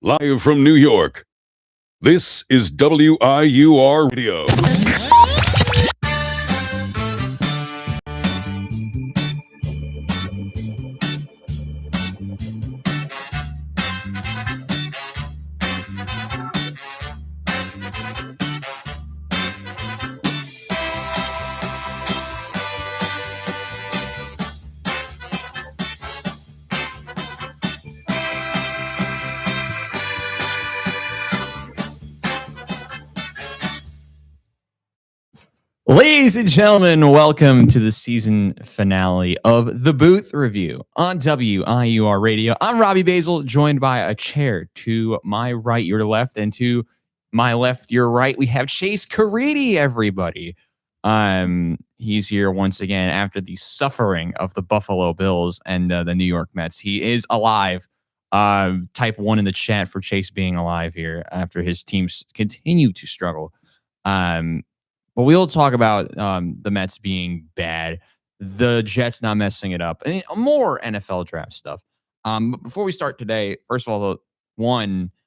Live from New York, this is WIUR Radio. Ladies and gentlemen, welcome to the season finale of The Booth Review on WIUR Radio. I'm Robbie Basil, joined by a chair to my right, your left, and to my left, your right. We have Chase Caridi, everybody. He's here once again after the suffering of the Buffalo Bills and the New York Mets. He is alive. Type 1 in the chat for Chase being alive here after his teams continue to struggle. But we'll talk about the Mets being bad, the Jets not messing it up, and more NFL draft stuff. But before we start today, first of all,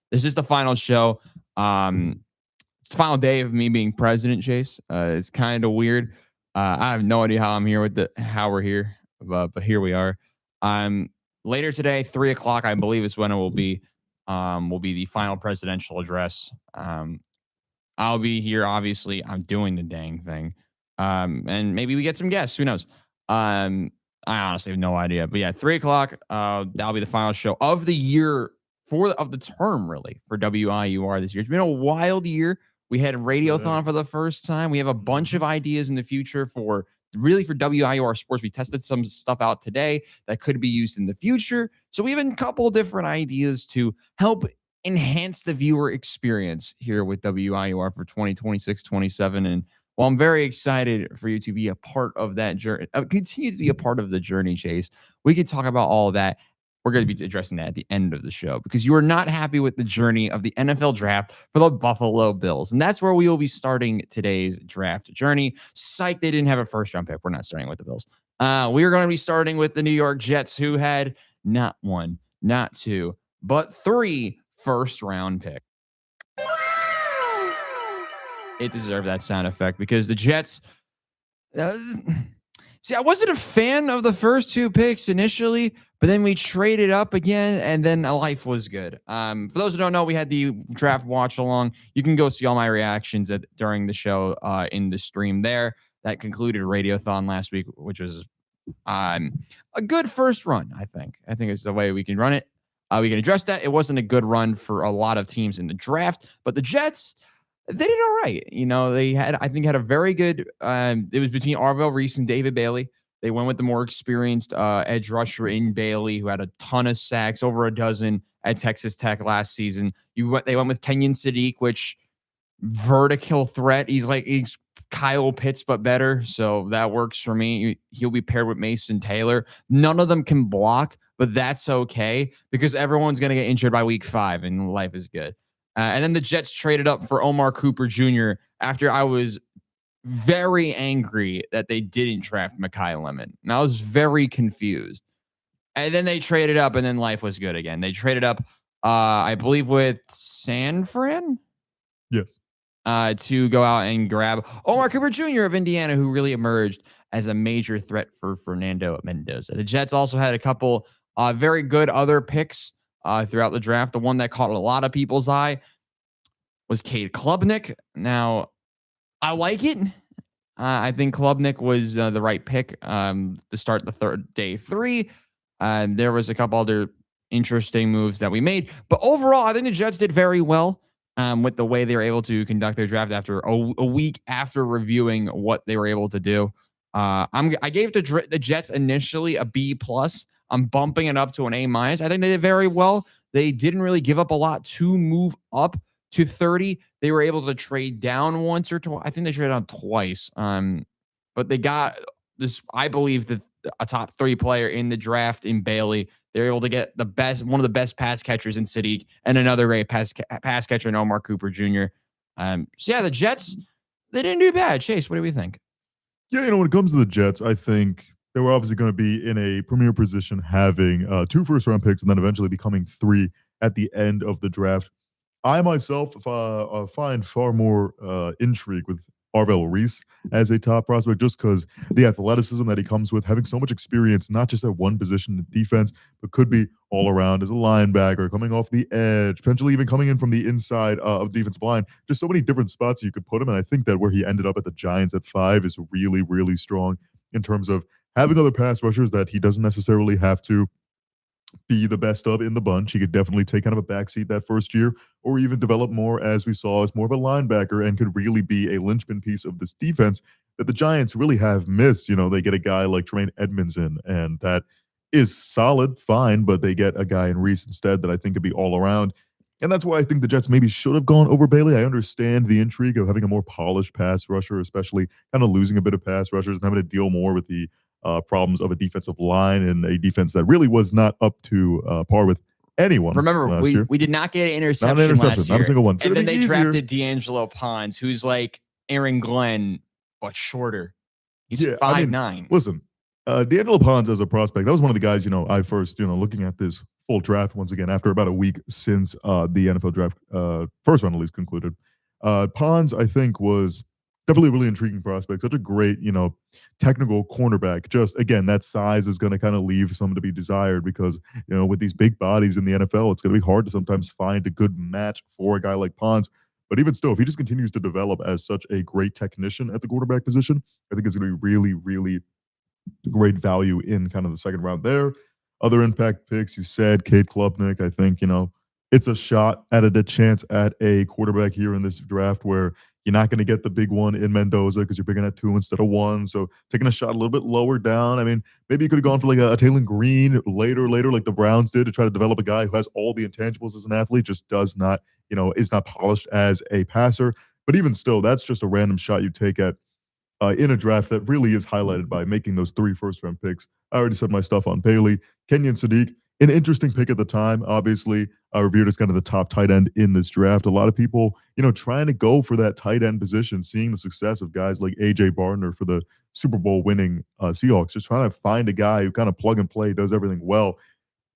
this is the final show. It's the final day of me being president, Chase. It's kind of weird. I have no idea how I'm here how we're here, but here we are. Later today, 3:00, I believe, is when it will be the final presidential address. I'll be here, obviously. I'm doing the dang thing. And maybe we get some guests. Who knows? I honestly have no idea. But yeah, 3:00, that'll be the final show of the year, of the term, really, for WIUR this year. It's been a wild year. We had Radiothon for the first time. We have a bunch of ideas in the future for WIUR sports. We tested some stuff out today that could be used in the future. So we have a couple different ideas to help enhance the viewer experience here with WIUR for 2026-27. And while I'm very excited for you to be a part of that journey, continue to be a part of the journey, Chase, we can talk about all of that. We're going to be addressing that at the end of the show because you are not happy with the journey of the NFL draft for the Buffalo Bills. And that's where we will be starting today's draft journey. Psych, they didn't have a first-round pick. We're not starting with the Bills. We are going to be starting with the New York Jets, who had not one, not two, but three first-round pick. It deserved that sound effect because the Jets... See, I wasn't a fan of the first two picks initially, but then we traded up again, and then life was good. For those who don't know, we had the draft watch-along. You can go see all my reactions during the show in the stream there. That concluded Radiothon last week, which was a good first run, I think. I think it's the way we can run it. We can address that. It wasn't a good run for a lot of teams in the draft, but the Jets, they did all right. You know, they had a very good, it was between Arvell Reese and David Bailey. They went with the more experienced edge rusher in Bailey, who had a ton of sacks, over a dozen at Texas Tech last season. They went with Kenyon Sadiq, which vertical threat. He's Kyle Pitts, but better. So that works for me. He'll be paired with Mason Taylor. None of them can block, but that's okay because everyone's going to get injured by week 5 and life is good. And then the Jets traded up for Omar Cooper Jr. after I was very angry that they didn't draft Mekhi Lemon. And I was very confused. And then they traded up and then life was good again. They traded up, I believe, with San Fran? Yes. To go out and grab Omar Cooper Jr. of Indiana, who really emerged as a major threat for Fernando Mendoza. The Jets also had a couple very good other picks throughout the draft. The one that caught a lot of people's eye was Cade Klubnik. Now, I like it. I think Klubnik was the right pick to start the day 3. There was a couple other interesting moves that we made. But overall, I think the Jets did very well with the way they were able to conduct their draft after a week after reviewing what they were able to do. I gave the Jets initially a B+. I'm bumping it up to an A-. I think they did very well. They didn't really give up a lot to move up to 30. They were able to trade down once or twice. I think they traded down twice. But they got this, I believe, that a top 3 player in the draft in Bailey. They're able to get one of the best pass catchers in Sadiq and another great pass catcher in Omar Cooper Jr. So yeah, the Jets, they didn't do bad. Chase, what do we think? Yeah, when it comes to the Jets, I think they were obviously going to be in a premier position, having 2 first-round picks and then eventually becoming 3 at the end of the draft. I myself find far more intrigue with Arvell Reese as a top prospect, just because the athleticism that he comes with, having so much experience, not just at one position in defense, but could be all around as a linebacker, coming off the edge, potentially even coming in from the inside of the defensive line. Just so many different spots you could put him. And I think that where he ended up at the Giants at 5 is really, really strong in terms of having other pass rushers that he doesn't necessarily have to be the best of in the bunch. He could definitely take kind of a backseat that first year, or even develop more, as we saw, as more of a linebacker, and could really be a linchpin piece of this defense that the Giants really have missed. They get a guy like Tremaine Edmonds in, and that is solid, fine, but they get a guy in Reese instead that I think could be all around. And that's why I think the Jets maybe should have gone over Bailey. I understand the intrigue of having a more polished pass rusher, especially kind of losing a bit of pass rushers and having to deal more with the problems of a defensive line and a defense that really was not up to par with anyone. Remember, last year. we did not get an interception, Not an interception, last year. not a single one. It's And gonna then be they easier. drafted D'Angelo Pons, who's like Aaron Glenn, but shorter. He's Yeah, I 5'9". mean, Listen, D'Angelo Pons as a prospect, that was one of the guys, I first, looking at this full draft once again after about a week since the NFL draft, first round at least concluded. Pons, I think, was definitely a really intriguing prospect. Such a great, technical cornerback. Just again, that size is going to kind of leave some to be desired because, with these big bodies in the NFL, it's going to be hard to sometimes find a good match for a guy like Pons. But even still, if he just continues to develop as such a great technician at the quarterback position, I think it's going to be really, really great value in kind of the second round there. Other impact picks, you said Cade Klubnik. I think, it's a shot at a chance at a quarterback here in this draft where you're not going to get the big one in Mendoza because you're picking at 2 instead of 1. So taking a shot a little bit lower down. I mean, maybe you could have gone for like a Taylor Green later, like the Browns did, to try to develop a guy who has all the intangibles as an athlete, just does not, is not polished as a passer. But even still, that's just a random shot you take at in a draft that really is highlighted by making those 3 first-round picks. I already said my stuff on Bailey. Kenyon Sadiq, an interesting pick at the time, obviously, revered as kind of the top tight end in this draft. A lot of people, trying to go for that tight end position, seeing the success of guys like A.J. Barner for the Super Bowl winning Seahawks, just trying to find a guy who kind of plug and play, does everything well.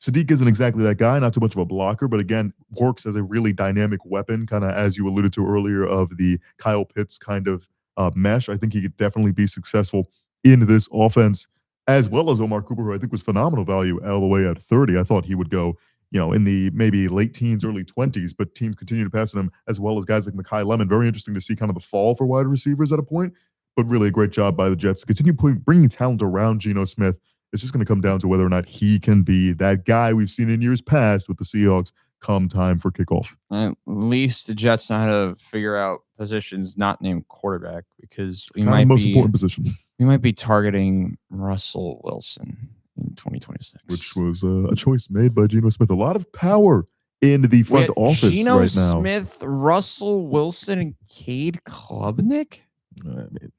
Sadiq isn't exactly that guy, not too much of a blocker, but again, works as a really dynamic weapon, kind of as you alluded to earlier, of the Kyle Pitts kind of mesh. I think he could definitely be successful in this offense, as well as Omar Cooper, who I think was phenomenal value all the way at 30. I thought he would go, in the maybe late teens, early 20s, but teams continue to pass on him, as well as guys like Mekhi Lemon. Very interesting to see kind of the fall for wide receivers at a point, but really a great job by the Jets to continue bringing talent around Geno Smith. It's just going to come down to whether or not he can be that guy we've seen in years past with the Seahawks come time for kickoff. At least the Jets know how to figure out positions not named quarterback, because we Kind of might the most be important position, we might be targeting Russell Wilson in 2026, which was a choice made by Geno Smith. A lot of power in the front office Geno right now. Smith, Russell Wilson, and Cade Klubnik. I mean,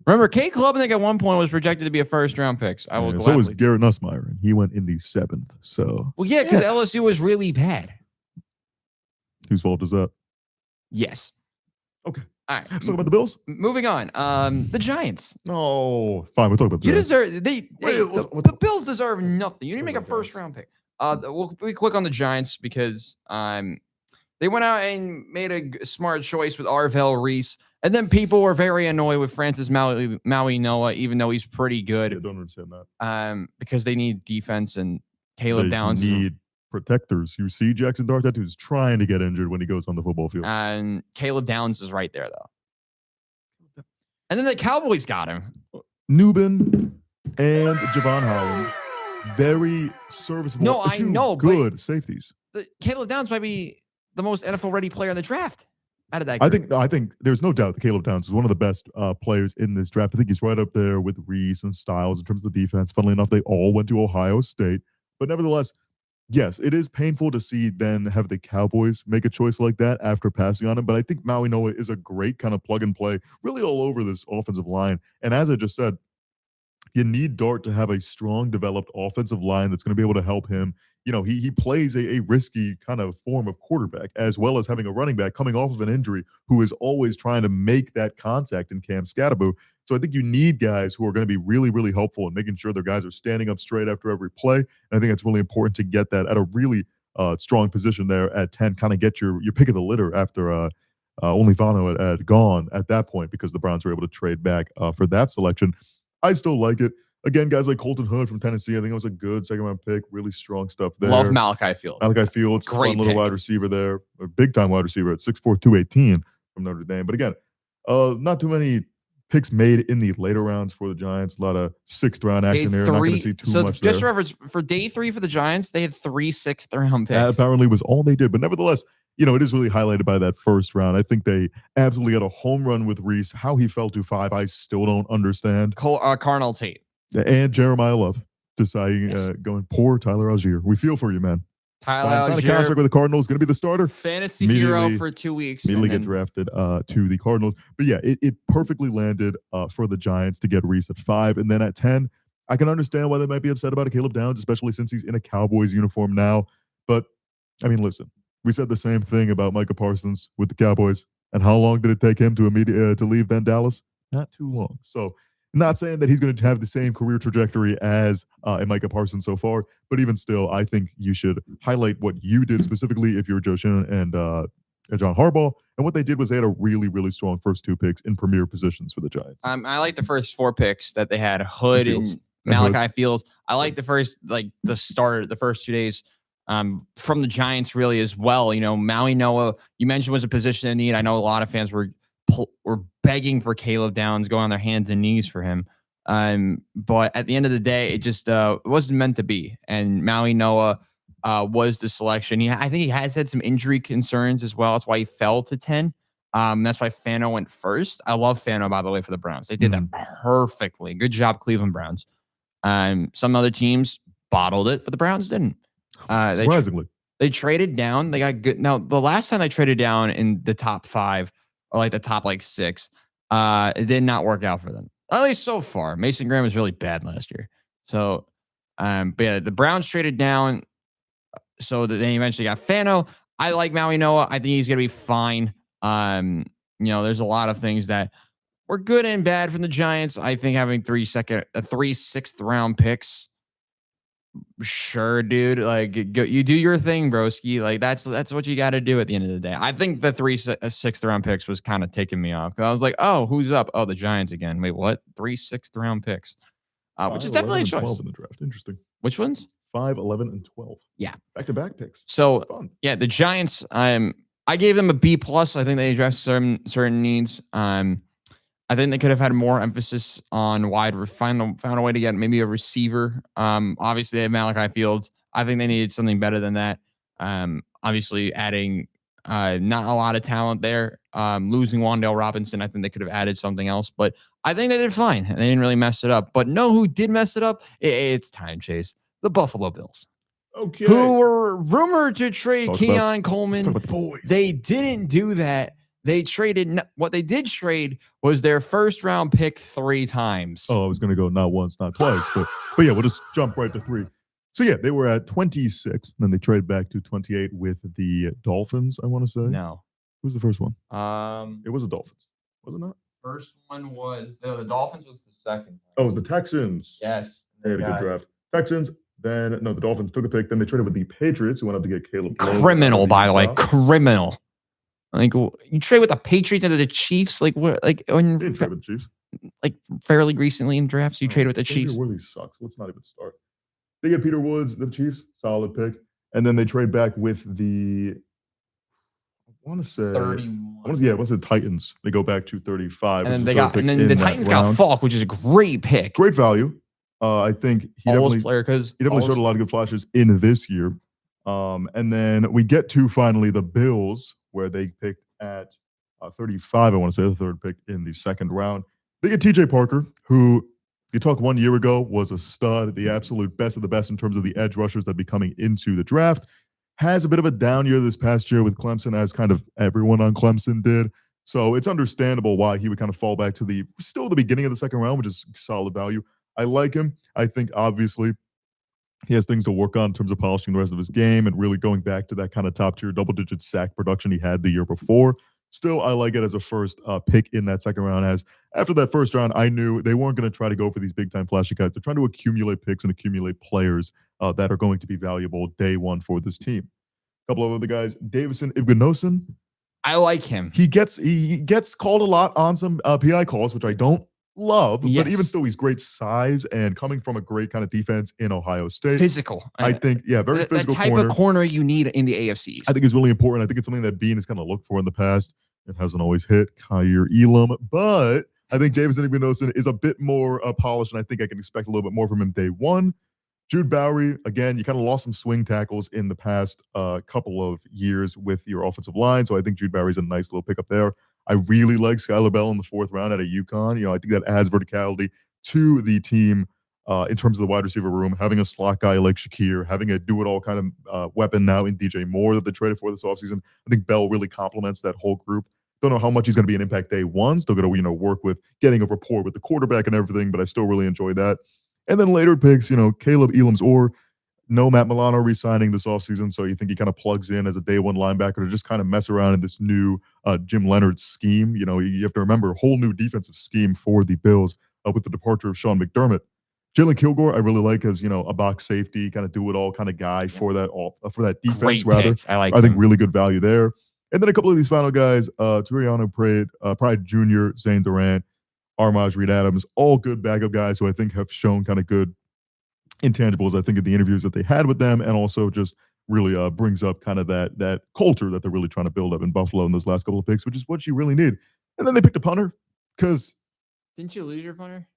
Remember, Cade Klubnik at one point was projected to be a first-round pick. I will so was gladly. Garrett Nussmeier, and he went in the 7th. So, Well, yeah, because LSU was really bad. whose fault is that? Yes. Okay. All right. Let's talk about the Bills. Moving on. The Giants. No, fine. We'll talk about the You Giants. deserve. What- The Bills deserve nothing. You need to make a What about first-round pick. We'll be quick on the Giants because they went out and made a smart choice with Arvell Reese, and then people were very annoyed with Francis Maui Noah, even though he's pretty good. I don't understand that. Because they need defense, and Caleb They Downs need protectors. You see Jackson Dart, that dude's trying to get injured when he goes on the football field. and Caleb Downs is right there though. And then the Cowboys got him. Newbin and Javon Holland, very serviceable. No, I two know, but good safeties. Caleb Downs might be the most NFL ready player in the draft out of that group. I think there's no doubt that Caleb Downs is one of the best players in this draft. I think he's right up there with Reese and Styles in terms of the defense. Funnily enough, they all went to Ohio State. But nevertheless, yes, it is painful to see then have the Cowboys make a choice like that after passing on him. But I think Maui Noah is a great kind of plug and play really all over this offensive line. And as I just said, you need Dart to have a strong, developed offensive line that's going to be able to help him. He plays a risky kind of form of quarterback, as well as having a running back coming off of an injury who is always trying to make that contact in Cam Scatterbo. So I think you need guys who are going to be really, really helpful in making sure their guys are standing up straight after every play. And I think it's really important to get that at a really strong position there at 10, kind of get your pick of the litter after only Vano had gone at that point because the Browns were able to trade back for that selection. I still like it. Again, guys like Colton Hood from Tennessee, I think it was a good second-round pick, really strong stuff there. Love Malachi Fields. Malachi Fields, Great fun little pick. wide receiver there, a big-time wide receiver at 6'4", 218 from Notre Dame. But again, not too many picks made in the later rounds for the Giants. A lot of sixth-round action here. Not going to see too much there. Just reference, for day 3 for the Giants, they had 3 sixth-round picks. That apparently was all they did. But nevertheless, it is really highlighted by that first round. I think they absolutely had a home run with Reese. How he fell to 5, I still don't understand. Carnell Tate. And Jeremiah Love deciding, going, poor Tyler Algier. We feel for you, man. Tyler Signed a Algier, contract with the Cardinals, going to be the starter. fantasy hero for 2 weeks. Immediately get drafted to the Cardinals. But yeah, it perfectly landed for the Giants to get Reese at 5. And then at 10, I can understand why they might be upset about Caleb Downs, especially since he's in a Cowboys uniform now. But, I mean, listen, we said the same thing about Micah Parsons with the Cowboys. And how long did it take him to leave then Dallas? Not too long. So, not saying that he's going to have the same career trajectory as Micah Parsons so far, but even still, I think you should highlight what you did specifically if you're Joe Schoen and John Harbaugh. And what they did was they had a really, really strong first 2 picks in premier positions for the Giants. I like the first 4 picks that they had, Hood and Malachi Fields. I like the first, the first 2 days from the Giants really as well. Maui Noah, you mentioned, was a position in need. I know a lot of fans were begging for Caleb Downs, going on their hands and knees for him. But at the end of the day, it just wasn't meant to be. And Maui Noah was the selection. I think he has had some injury concerns as well. That's why he fell to 10. That's why Fano went first. I love Fano, by the way, for the Browns. They did that perfectly. Good job, Cleveland Browns. Some other teams bottled it, but the Browns didn't. Surprisingly. They traded down. They got good. Now, the last time they traded down in the top 5, or the top 6, it did not work out for them. At least so far. Mason Graham was really bad last year. So, but yeah, the Browns traded down so that they eventually got Fano. I like Maui Noah. I think he's going to be fine. There's a lot of things that were good and bad from the Giants. I think having 3 sixth-round picks, sure, dude. You do your thing, broski. That's what you got to do at the end of the day. I think the 3 sixth-round picks was kind of taking me off. I was like, oh, who's up? Oh, the Giants again. Wait, what? 3 sixth-round picks, which is definitely a choice. 12 in the draft. Interesting. Which ones? 5, 11, and 12. Yeah, back-to-back picks. So fun. Yeah, the Giants. I gave them a B+. I think they addressed certain needs. I think they could have had more emphasis on found a way to get maybe a receiver. Obviously, they have Malachi Fields. I think they needed something better than that. Obviously, adding not a lot of talent there. Losing Wan'Dale Robinson, I think they could have added something else. But I think they did fine. They didn't really mess it up. But know who did mess it up? It's time, Chase. The Buffalo Bills. Okay. Who were rumored to trade Keon Coleman. Coleman. They didn't do that. They traded. What they did trade was their first-round pick 3 times. Oh, I was going to go not once, not twice, but yeah, we'll just jump right to 3. So yeah, they were at 26, and then they traded back to 28 with the Dolphins. I want to say. No, who was the first one? It was the Dolphins, was it not? First one was the Dolphins. Was the second? Oh, it was the Texans. Yes, they had a good draft. Texans. Then the Dolphins took a pick. Then they traded with the Patriots, who went up to get Caleb. Criminal, by the way, criminal. You trade with the Patriots and the Chiefs, what? When they didn't trade with the Chiefs, fairly recently in drafts, you traded with the Chiefs. Worthy sucks. Let's not even start. They get Peter Woods, the Chiefs, solid pick, and then they trade back with the. I want to say 31. I want to say the Titans. They go back to 35, and then the Titans got Falk, which is a great pick, great value. I think he definitely showed a lot of good flashes in this year. And then we get to finally the Bills, where they picked at 35. I want to say the 3rd pick in the 2nd round. They get TJ Parker, who you talk 1 year ago was a stud, the absolute best of the best in terms of the edge rushers that be coming into the draft. Has a bit of a down year this past year with Clemson, as kind of everyone on Clemson did. So it's understandable why he would kind of fall back to the beginning of the 2nd round, which is solid value. I like him. I think obviously he has things to work on in terms of polishing the rest of his game and really going back to that kind of top-tier double-digit sack production he had the year before. Still, I like it as a first pick in that 2nd round, as after that first round, I knew they weren't going to try to go for these big-time flashy guys. They're trying to accumulate picks and accumulate players that are going to be valuable day 1 for this team. couple of other guys. Davison Igbenogson. I like him. He gets called a lot on some PI calls, which I don't love, Yes. but even still, he's great size and coming from a great kind of defense in Ohio State. Physical. I think, very physical the type corner. of corner you need in the AFC East. I think it's really important. I think it's something that Bean has kind of looked for in the past. It hasn't always hit Kyer Elam, but I think Davison Igbenogson is a bit more polished, and I think I can expect a little bit more from him day one. Jude Bowery, again, you kind of lost some swing tackles in the past couple of years with your offensive line, so I think Jude Bowery's a nice little pickup there. I really like Skylar Bell in the 4th round out of UConn. I think that adds verticality to the team in terms of the wide receiver room. Having a slot guy like Shakir, having a do-it-all kind of weapon now in DJ Moore that they traded for this offseason. I think Bell really complements that whole group. Don't know how much he's going to be an impact day one. Still going to work with getting a rapport with the quarterback and everything, but I still really enjoy that. And then later picks, Caleb Elam's or no Matt Milano re-signing this offseason, so you think he kind of plugs in as a day one linebacker to just kind of mess around in this new Jim Leonard scheme. You have to remember a whole new defensive scheme for the Bills with the departure of Sean McDermott. Jalen Kilgore, I really like as a box safety, kind of do-it-all kind of guy for that defense. Great rather, pick. I think him. really good value there. And then a couple of these final guys, Turiano Pride Jr., Zane Durant, Armaj Reed Adams, all good backup guys who I think have shown kind of good intangibles, I think, in the interviews that they had with them, and also just really brings up kind of that culture that they're really trying to build up in Buffalo in those last couple of picks, which is what you really need. And then they picked a punter because didn't you lose your punter?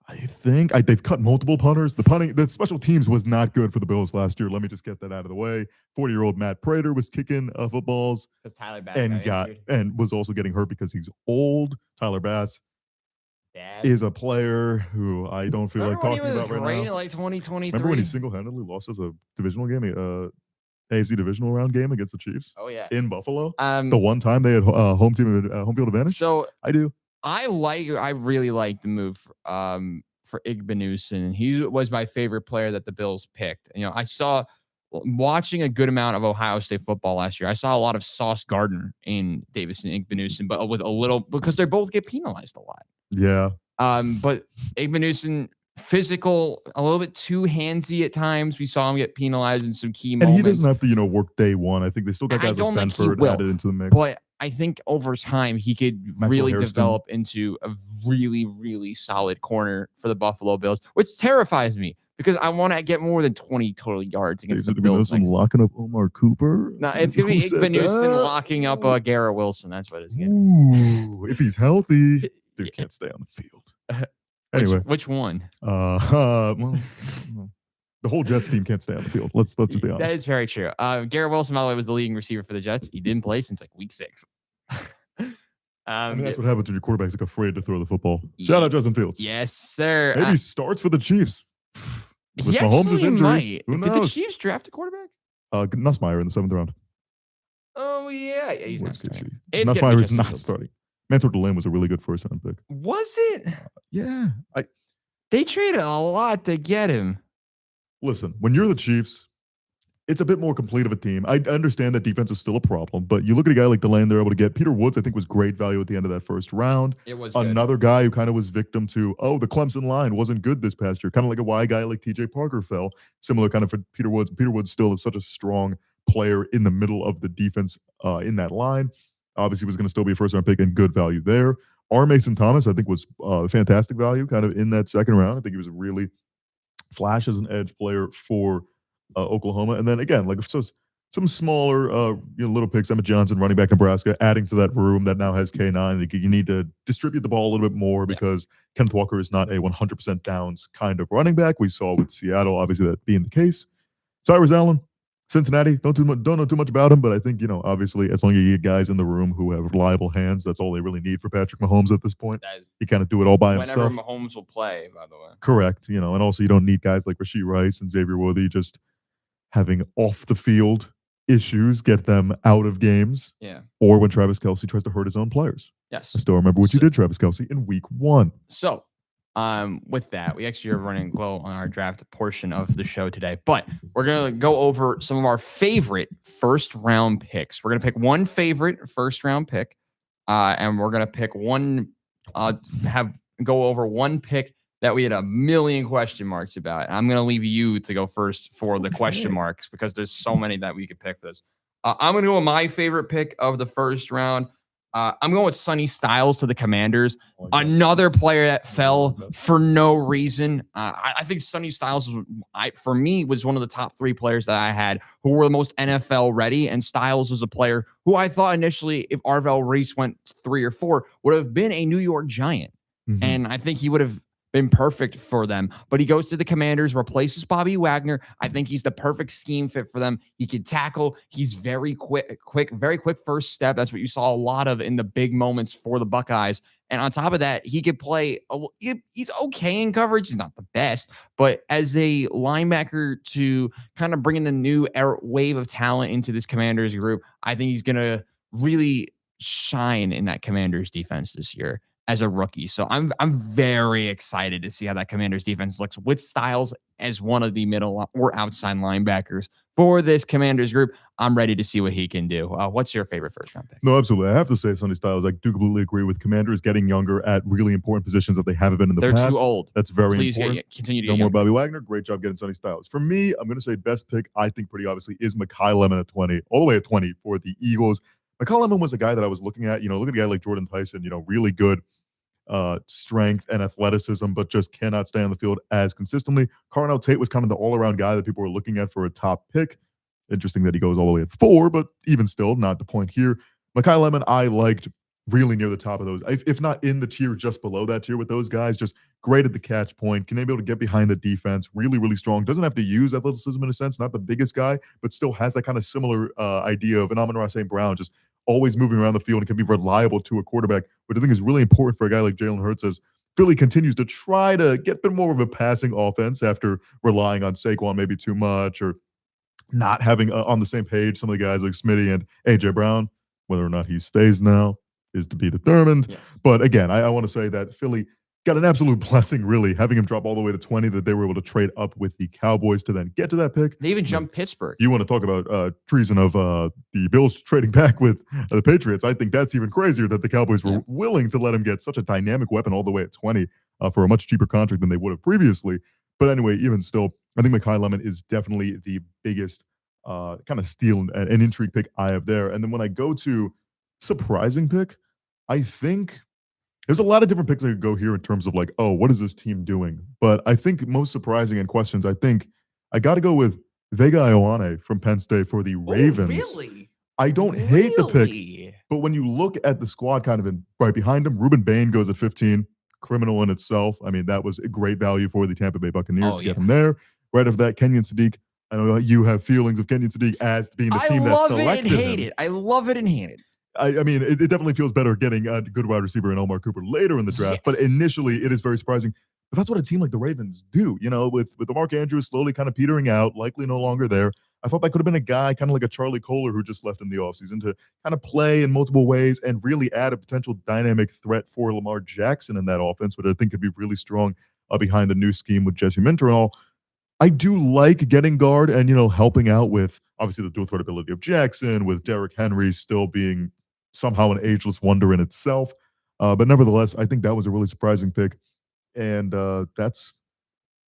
I think they've cut multiple punters. The special teams was not good for the Bills last year. Let me just get that out of the way. 40-year-old Matt Prater was kicking footballs Because Tyler Bass and was also getting hurt because he's old. Tyler Bass Dad is a player who I don't feel like talking about right now. In like 2023. Remember when he single-handedly lost as a divisional game, AFC divisional round game against the Chiefs? Oh yeah, in Buffalo. The one time they had home field advantage. So I do. I really like the move for Igbenogson. He was my favorite player that the Bills picked. I saw watching a good amount of Ohio State football last year. I saw a lot of Sauce Gardner in Davison Igbenogson, but with a little because they both get penalized a lot. Yeah. But Igbenogson, physical, a little bit too handsy at times. We saw him get penalized in some key moments. And he doesn't have to, work day one. I think they still got guys like Benford added into the mix. But I think over time he could really develop into a really, really solid corner for the Buffalo Bills, which terrifies me because I want to get more than 20 total yards against the Bills. Locking up Omar Cooper. No, it's gonna be Igbenogson locking up Garrett Wilson. That's what it's gonna be. Ooh, if he's healthy, dude can't stay on the field. Anyway, which one? Well, the whole Jets team can't stay on the field. Let's be honest. That is very true. Garrett Wilson, by the way, was the leading receiver for the Jets. He didn't play since like week 6. That's what happens when your quarterback's like afraid to throw the football. Shout out Justin Fields. Yes, sir. Maybe he starts for the Chiefs. With he Mahomes' injury, might. who Did knows? the Chiefs draft a quarterback? Nussmeier in the 7th round. Oh yeah, he's not starting. Nussmeier is not starting. Mansour Delim was a really good first round pick. Was it? Yeah. They traded a lot to get him. Listen, when you're the Chiefs, it's a bit more complete of a team. I understand that defense is still a problem, but you look at a guy like Delane they're able to get. Peter Woods, I think, was great value at the end of that first round. It was another guy who kind of was victim to, the Clemson line wasn't good this past year. Kind of like a Y guy like TJ Parker fell. Similar kind of for Peter Woods. Peter Woods still is such a strong player in the middle of the defense in that line. Obviously was going to still be a first round pick and good value there. R. Mason Thomas, I think, was fantastic value kind of in that second round. I think he was a really flash as an edge player for Oklahoma. And then again, like some smaller little picks. Emmett Johnson, running back Nebraska, adding to that room that now has K9. You need to distribute the ball a little bit more because Kenneth Walker is not a 100% downs kind of running back. We saw with Seattle, obviously, that being the case. Cyrus Allen, Cincinnati, don't know too much about him, but I think, obviously, as long as you get guys in the room who have reliable hands, that's all they really need for Patrick Mahomes at this point. He kind of do it all by himself. Whenever Mahomes will play, by the way. Correct. And also you don't need guys like Rashee Rice and Xavier Worthy just having off the field issues, get them out of games. Yeah. Or when Travis Kelce tries to hurt his own players. Yes. I still remember what you did, Travis Kelce, in week 1. So, with that, we actually are running low on our draft portion of the show today, but we're going to go over some of our favorite first round picks. We're going to pick one favorite first round pick, and we're going to pick go over one pick that we had a million question marks about. I'm going to leave you to go first for the question marks because there's so many that we could pick for this. I'm going to go with my favorite pick of the first round. I'm going with Sonny Styles to the Commanders. Another player that fell for no reason. I think Sonny Styles, for me, was one of the top 3 players that I had who were the most NFL ready. And Styles was a player who I thought initially, if Arvell Reese went 3 or 4, would have been a New York Giant. Mm-hmm. And I think he would have been perfect for them, but he goes to the Commanders, replaces Bobby Wagner. I think he's the perfect scheme fit for them. He can tackle. He's very quick, very quick first step. That's what you saw a lot of in the big moments for the Buckeyes. And on top of that, he could play. He's okay in coverage. He's not the best, but as a linebacker to kind of bring in the new wave of talent into this Commanders group, I think he's going to really shine in that Commanders defense this year as a rookie. So I'm very excited to see how that Commanders defense looks with Styles as one of the middle or outside linebackers for this Commanders group. I'm ready to see what he can do. What's your favorite first round pick? No, absolutely. I have to say Sonny Styles, I do completely agree with Commanders getting younger at really important positions that they haven't been in the past. They're too old. That's very Please important. Continue to No more Bobby Wagner. Great job getting Sonny Styles. For me, I'm going to say best pick, I think pretty obviously, is Mekhi Lemon at 20, all the way at 20 for the Eagles. Mekhi Lemon was a guy that I was looking at, look at a guy like Jordan Tyson, really good strength and athleticism, but just cannot stay on the field as consistently. Carnell Tate was kind of the all-around guy that people were looking at for a top pick. Interesting that he goes all the way at 4, but even still, not the point here. Mekhi Lemon, I liked really near the top of those, if not in the tier just below that tier with those guys. Just great at the catch point, can be able to get behind the defense, really, really strong. Doesn't have to use athleticism in a sense, not the biggest guy, but still has that kind of similar idea of an Amon-Ra St. Brown, just always moving around the field and can be reliable to a quarterback, which I think is really important for a guy like Jalen Hurts as Philly continues to try to get a bit more of a passing offense after relying on Saquon maybe too much or not having on the same page some of the guys like Smitty and A.J. Brown. Whether or not he stays now is to be determined. Yes. But again, I want to say that Philly got an absolute blessing, really, having him drop all the way to 20, that they were able to trade up with the Cowboys to then get to that pick. They even jumped Pittsburgh. You want to talk about treason of the Bills trading back with the Patriots. I think that's even crazier that the Cowboys were willing to let him get such a dynamic weapon all the way at 20 for a much cheaper contract than they would have previously. But anyway, even still, I think Mekhi Lemon is definitely the biggest kind of steal and intrigue pick I have there. And then when I go to surprising pick, I think there's a lot of different picks I could go here in terms of like, oh, what is this team doing? But I think most surprising in questions, I think I got to go with Vega Ioane from Penn State for the Ravens. Oh, really? I don't hate the pick, but when you look at the squad kind of right behind him, Ruben Bain goes at 15, criminal in itself. I mean, that was a great value for the Tampa Bay Buccaneers to get him there. Right after that, Kenyon Sadiq. I know you have feelings of Kenyon Sadiq as being the team that selected him. I love it and hate it. I mean, it definitely feels better getting a good wide receiver in Omar Cooper later in the draft, but initially it is very surprising. But that's what a team like the Ravens do, with Mark Andrews slowly kind of petering out, likely no longer there. I thought that could have been a guy kind of like a Charlie Kohler who just left in the offseason to kind of play in multiple ways and really add a potential dynamic threat for Lamar Jackson in that offense, which I think could be really strong behind the new scheme with Jesse Minter and all. I do like getting guard and, helping out with obviously the dual threat ability of Jackson, with Derrick Henry still being somehow an ageless wonder in itself. But nevertheless, I think that was a really surprising pick. And that's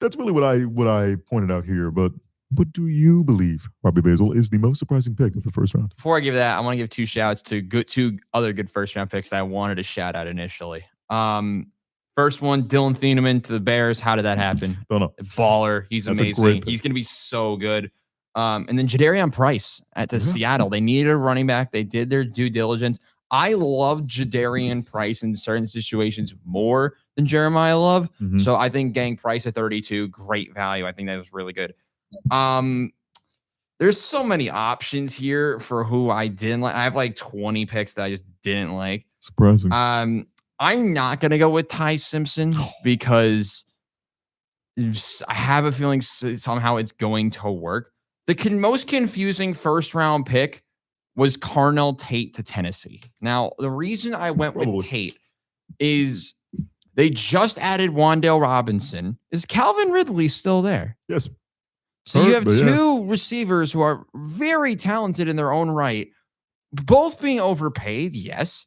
really what I pointed out here. But what do you believe, Robbie Basil, is the most surprising pick of the first round? Before I give that, I want to give 2 shouts to two other good first round picks I wanted to shout out initially. First one, Dylan Thieneman to the Bears. How did that happen? Don't know. Baller. He's amazing. He's going to be so good. And then Jadarian Price to Seattle. They needed a running back. They did their due diligence. I love Jadarian Price in certain situations more than Jeremiah Love. Mm-hmm. So I think getting Price at 32, great value. I think that was really good. There's so many options here for who I didn't like. I have like 20 picks that I just didn't like. Surprising. I'm not going to go with Ty Simpson because I have a feeling somehow it's going to work. The most confusing first round pick was Carnell Tate to Tennessee. Now, the reason I went with Tate is they just added Wan'Dale Robinson. Is Calvin Ridley still there? Yes. So you have 2 receivers who are very talented in their own right, both being overpaid, yes,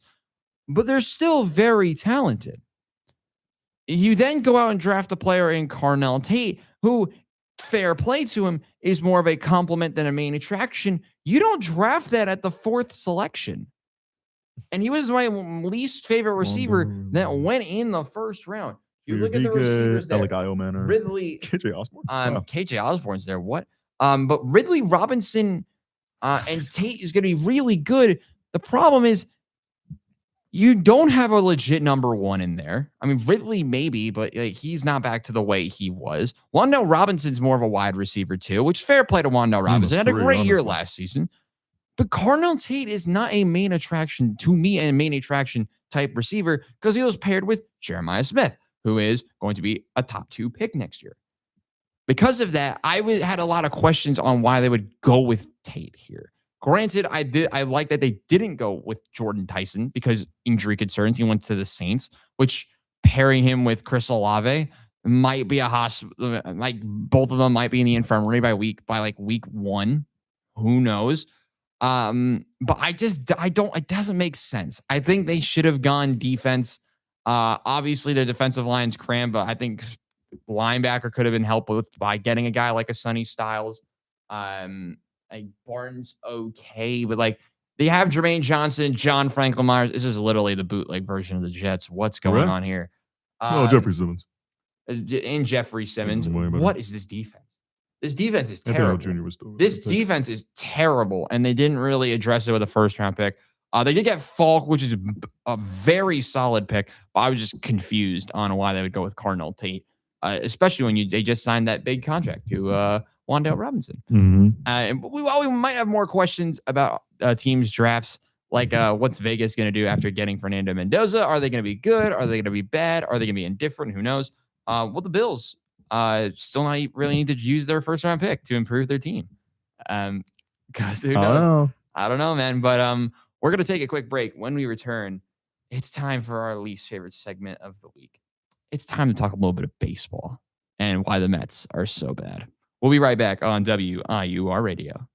but they're still very talented. You then go out and draft a player in Carnell Tate, who, fair play to him, is more of a compliment than a main attraction. You don't draft that at the 4th selection. And he was my least favorite receiver that went in the first round. You look at the receivers there. Like Iona, Ridley. KJ Osborne. KJ Osborne's there. What? But Ridley, Robinson, and Tate is going to be really good. The problem is you don't have a legit number 1 in there. I mean, Ridley maybe, but he's not back to the way he was. Wan'Dale Robinson's more of a wide receiver too, which fair play to Wan'Dale Robinson. Had a great year last season. But Carnell Tate is not a main attraction to me, a main attraction type receiver, because he was paired with Jeremiah Smith, who is going to be a top 2 pick next year. Because of that, I had a lot of questions on why they would go with Tate here. Granted, I like that they didn't go with Jordan Tyson because injury concerns. He went to the Saints, which pairing him with Chris Olave might be a hospital. Like both of them might be in the infirmary by week 1. Who knows? But it doesn't make sense. I think they should have gone defense. Obviously the defensive line's crammed, but I think linebacker could have been helped with by getting a guy like a Sonny Styles. Like Barnes, okay, but like they have Jermaine Johnson, John Franklin Myers. This is literally the bootleg version of the Jets. What's going on here? Jeffrey Simmons. And Jeffrey Simmons. What is this defense? This defense is terrible. This defense is terrible, and they didn't really address it with a 1st-round pick. They did get Falk, which is a very solid pick, but I was just confused on why they would go with Carnell Tate, especially when they just signed that big contract to Wan'Dale Robinson. And we might have more questions about teams' drafts, like what's Vegas going to do after getting Fernando Mendoza? Are they going to be good? Are they going to be bad? Are they going to be indifferent? Who knows? Well, the Bills still not really need to use their 1st-round pick to improve their team. Because who knows? I don't know, man. But we're going to take a quick break. When we return, it's time for our least favorite segment of the week. It's time to talk a little bit of baseball and why the Mets are so bad. We'll be right back on WIUR Radio.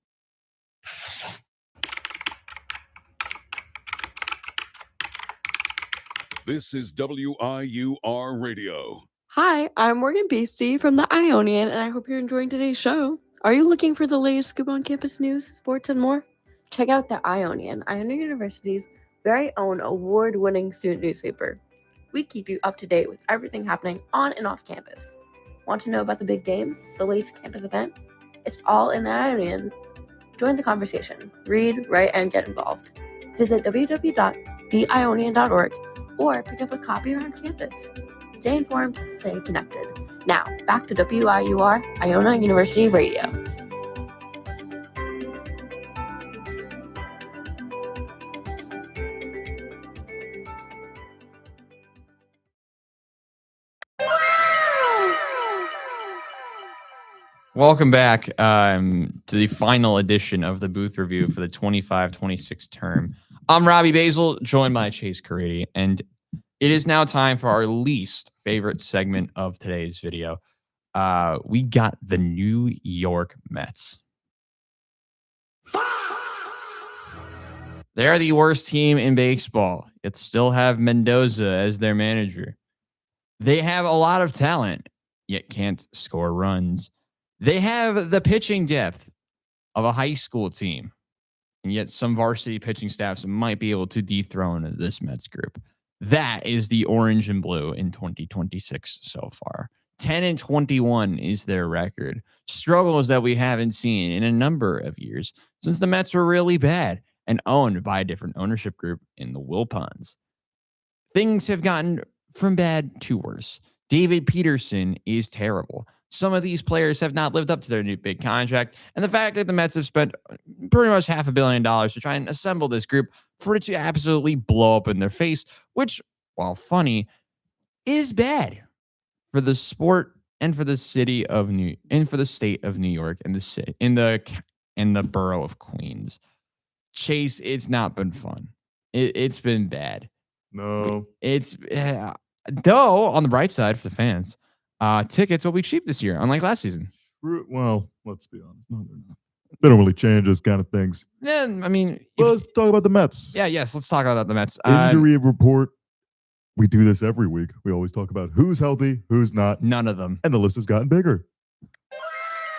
This is WIUR Radio. Hi, I'm Morgan Beastie from the Ionian, and I hope you're enjoying today's show. Are you looking for the latest scoop on campus news, sports, and more? Check out the Ionian, Iona University's very own award-winning student newspaper. We keep you up to date with everything happening on and off campus. Want to know about the big game, the latest campus event? It's all in the Ionian. Join the conversation. Read, write, and get involved. Visit www.theionian.org or pick up a copy around campus. Stay informed, stay connected. Now, back to WIUR, Iona University Radio. Welcome back to the final edition of the Booth Review for the 25-26 term. I'm Robbie Basil, joined by Chase Caridi, and it is now time for our least favorite segment of today's video. We got the New York Mets. They're the worst team in baseball, yet still have Mendoza as their manager. They have a lot of talent, yet can't score runs. They have the pitching depth of a high school team, and yet some varsity pitching staffs might be able to dethrone this Mets group. That is the orange and blue in 2026 so far. 10-21 is their record. Struggles that we haven't seen in a number of years since the Mets were really bad and owned by a different ownership group in the Wilpons. Things have gotten from bad to worse. David Peterson is terrible. Some of these players have not lived up to their new big contract, and the fact that the Mets have spent pretty much $500 million to try and assemble this group for it to absolutely blow up in their face, which, while funny, is bad for the sport and for the city of for the state of New York and the city in the borough of Queens. Chase, it's not been fun. It's been bad. No, it's though on the bright side for the fans. Tickets will be cheap this year, unlike last season. Well, let's be honest. No, they're not. They don't really change those kind of things. Yeah, I mean, let's talk about the Mets. Yes, let's talk about the Mets. Injury report we do this every week. We always talk about who's healthy, who's not, None of them. and the list has gotten bigger.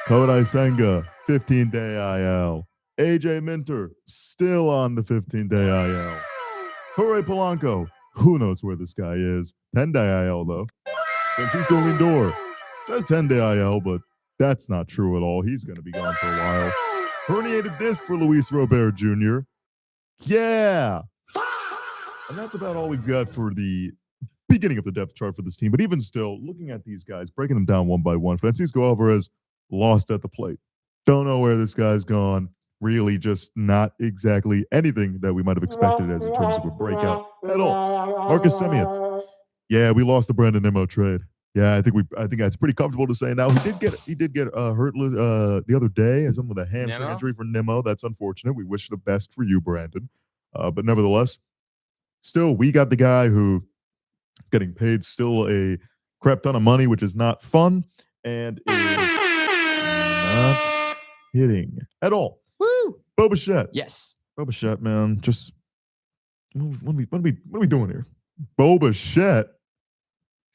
Kodai Senga, 15-day IL. AJ Minter, still on the 15-day IL. Jorge Polanco, who knows where this guy is? 10-day IL, though. Francisco Lindor, says 10-day IL, but that's not true at all. He's going to be gone for a while. Herniated disc for Luis Robert Jr. Yeah. And that's about all we've got for the beginning of the depth chart for this team. But even still, looking at these guys, breaking them down one by one, Francisco Alvarez lost at the plate. Don't know where this guy's gone. Really just not exactly anything that we might have expected as in terms of a breakout at all. Marcus Semien. Yeah, we lost the Brandon Nimmo trade. Yeah, I think that's pretty comfortable to say now. He did get hurt the other day as with a hamstring injury for Nimmo. That's unfortunate. We wish the best for you, Brandon. But nevertheless, still we got the guy who getting paid still a crap ton of money, which is not fun and is not hitting at all. Woo! Bo Bichette. Yes. Bo Bichette, man. Just what are we doing here? Bo Bichette.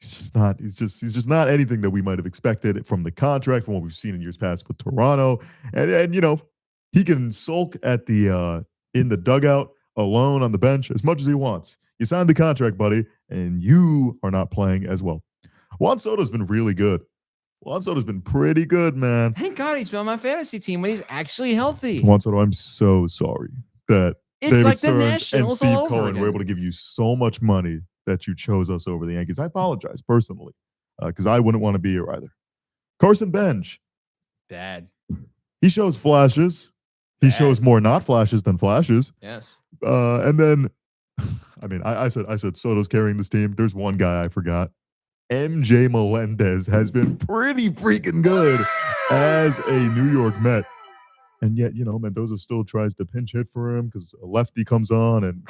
He's just not anything that we might have expected from the contract, from what we've seen in years past with Toronto. And you know, he can sulk at the in the dugout alone on the bench as much as he wants. You signed the contract, buddy, and you are not playing as well. Juan Soto's been really good. Juan Soto's been pretty good, man. Thank God he's been on my fantasy team when he's actually healthy. Juan Soto, I'm so sorry that It's David like the Stearns and Nationals Steve all over Cohen again. were able to give you so much money that you chose us over the Yankees. I apologize personally because I wouldn't want to be here either. Carson Bench, Bad. he shows flashes. He Bad. shows more not flashes than flashes. Yes. And then, I mean, I said Soto's carrying this team. There's one guy I forgot. MJ Melendez has been pretty freaking good as a New York Met. And yet, you know, Mendoza still tries to pinch hit for him because a lefty comes on and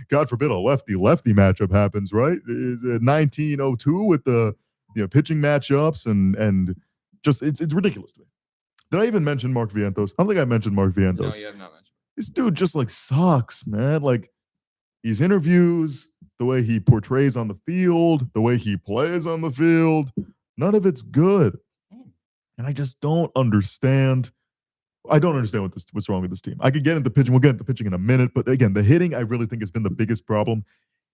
God forbid a lefty-lefty matchup happens, right? 1902 with the pitching matchups and just it's ridiculous to me. Did I even mention Mark Vientos? I don't think I mentioned Mark Vientos. No, you have not mentioned. This dude just like sucks, man. Like these interviews, the way he portrays on the field, the way he plays on the field, none of it's good. And I just don't understand. I don't understand what's wrong with this team. I could get into pitching. We'll get into pitching in a minute. But again, the hitting, I really think has been the biggest problem.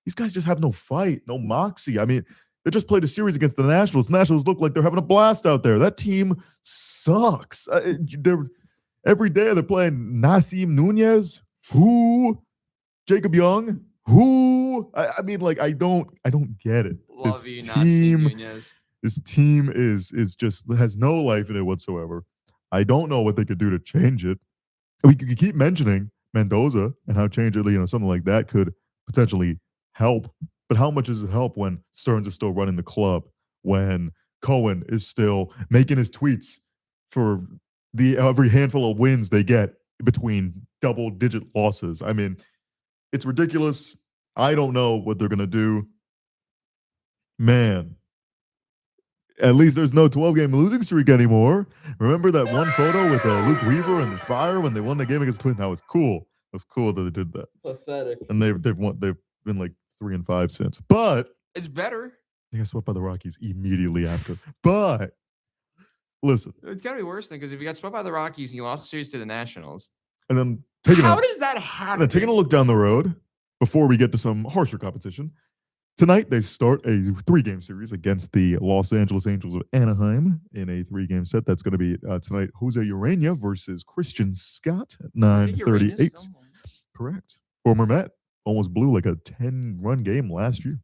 These guys just have no fight, no moxie. I mean, they just played a series against the Nationals. The Nationals look like they're having a blast out there. That team sucks. Every day they're playing Nasim Nunez, who, Jacob Young, who. I mean, like I don't get it. Love you, Nasim Nunez. This team is just has no life in it whatsoever. I don't know what they could do to change it. We could keep mentioning Mendoza and how change it, something like that could potentially help. But how much does it help when Stearns is still running the club, when Cohen is still making his tweets for every handful of wins they get between double-digit losses? I mean, it's ridiculous. I don't know what they're going to do. Man. At least there's no 12-game losing streak anymore. Remember that one photo with Luke Weaver and the Fire when they won the game against the Twins? That was cool. It was cool that they did that. Pathetic. And they've been like 3-5 since. But it's better. They got swept by the Rockies immediately after. But listen, it's got to be worse than because if you got swept by the Rockies and you lost the series to the Nationals, and then how does that happen? And then taking a look down the road before we get to some harsher competition. Tonight, they start a 3-game series against the Los Angeles Angels of Anaheim in a 3-game set. That's going to be tonight, Jose Urena versus Christian Scott at 9:38. Correct. Former Met. Almost blew like a 10-run game last year.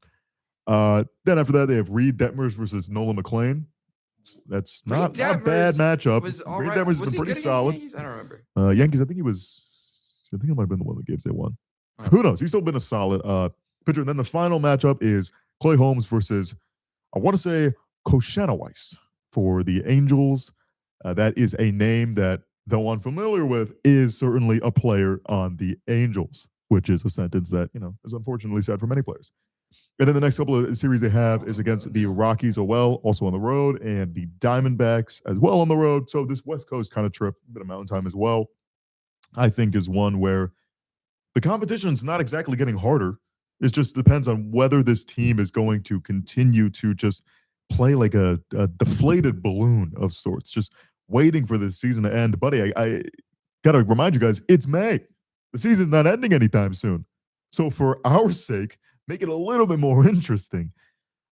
Then after that, they have Reed Detmers versus Nolan McLean. That's not a bad matchup. Reed Detmers has been pretty solid. I don't remember. Yankees, I think it might have been the one of the games they won. Who knows? He's still been a solid pitcher. And then the final matchup is Clay Holmes versus, I want to say, Koshanowicz for the Angels. That is a name that, though unfamiliar with, is certainly a player on the Angels, which is a sentence that, is unfortunately sad for many players. And then the next couple of series they have is against the Rockies as well, also on the road, and the Diamondbacks as well on the road. So this West Coast kind of trip, a bit of mountain time as well, I think is one where the competition's not exactly getting harder. It just depends on whether this team is going to continue to just play like a deflated balloon of sorts, just waiting for this season to end. Buddy, I got to remind you guys, it's May. The season's not ending anytime soon. So for our sake, make it a little bit more interesting.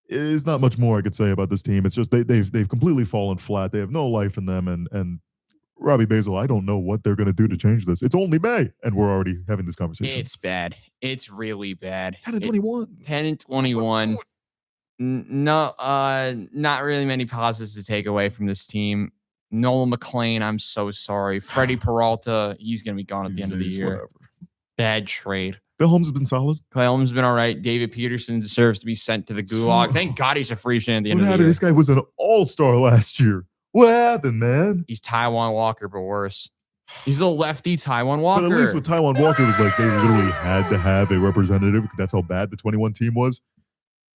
There's not much more I could say about this team. It's just they've completely fallen flat. They have no life in them. And Robbie Basil, I don't know what they're going to do to change this. It's only May, and we're already having this conversation. It's bad. It's really bad. 10-21. 10-21. No, not really many positives to take away from this team. Nolan McLean, I'm so sorry. Freddie Peralta, he's going to be gone at the end of the year. Whatever. Bad trade. Bill Holmes has been solid. Clay Holmes has been all right. David Peterson deserves to be sent to the gulag. Thank God he's a free agent at the end of the year. This guy was an all-star last year. What happened, man? He's Taiwan Walker, but worse. He's a lefty Taiwan Walker. But at least with Taiwan Walker, it was like they literally had to have a representative. That's how bad the 21 team was.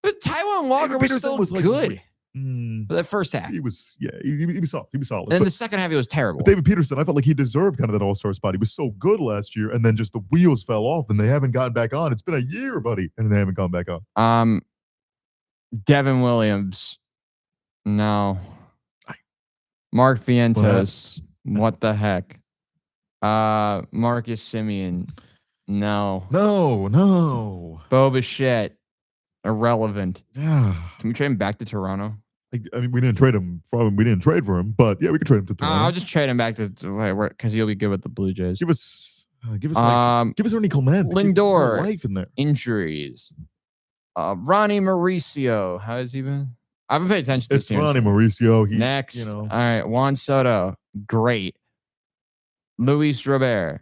But Taiwan Walker was still good for that first half. He was solid. He was solid. And in the second half, he was terrible. But David Peterson, I felt like he deserved kind of that all-star spot. He was so good last year, and then just the wheels fell off, and they haven't gotten back on. It's been a year, buddy, and they haven't gone back on. Devin Williams, no. Mark Vientos, what the heck? Marcus Simeon, no. Bo Bichette, irrelevant. Yeah. Can we trade him back to Toronto? I mean, we didn't trade for him, but yeah, we could trade him to Toronto. I'll just trade him back to because he'll be good with the Blue Jays. Give us Ernie Clement. Lindor, life in there. Injuries. Ronnie Mauricio, how has he been? I haven't paid attention to this team. It's Ronnie Mauricio. Next. All right. Juan Soto. Great. Luis Robert.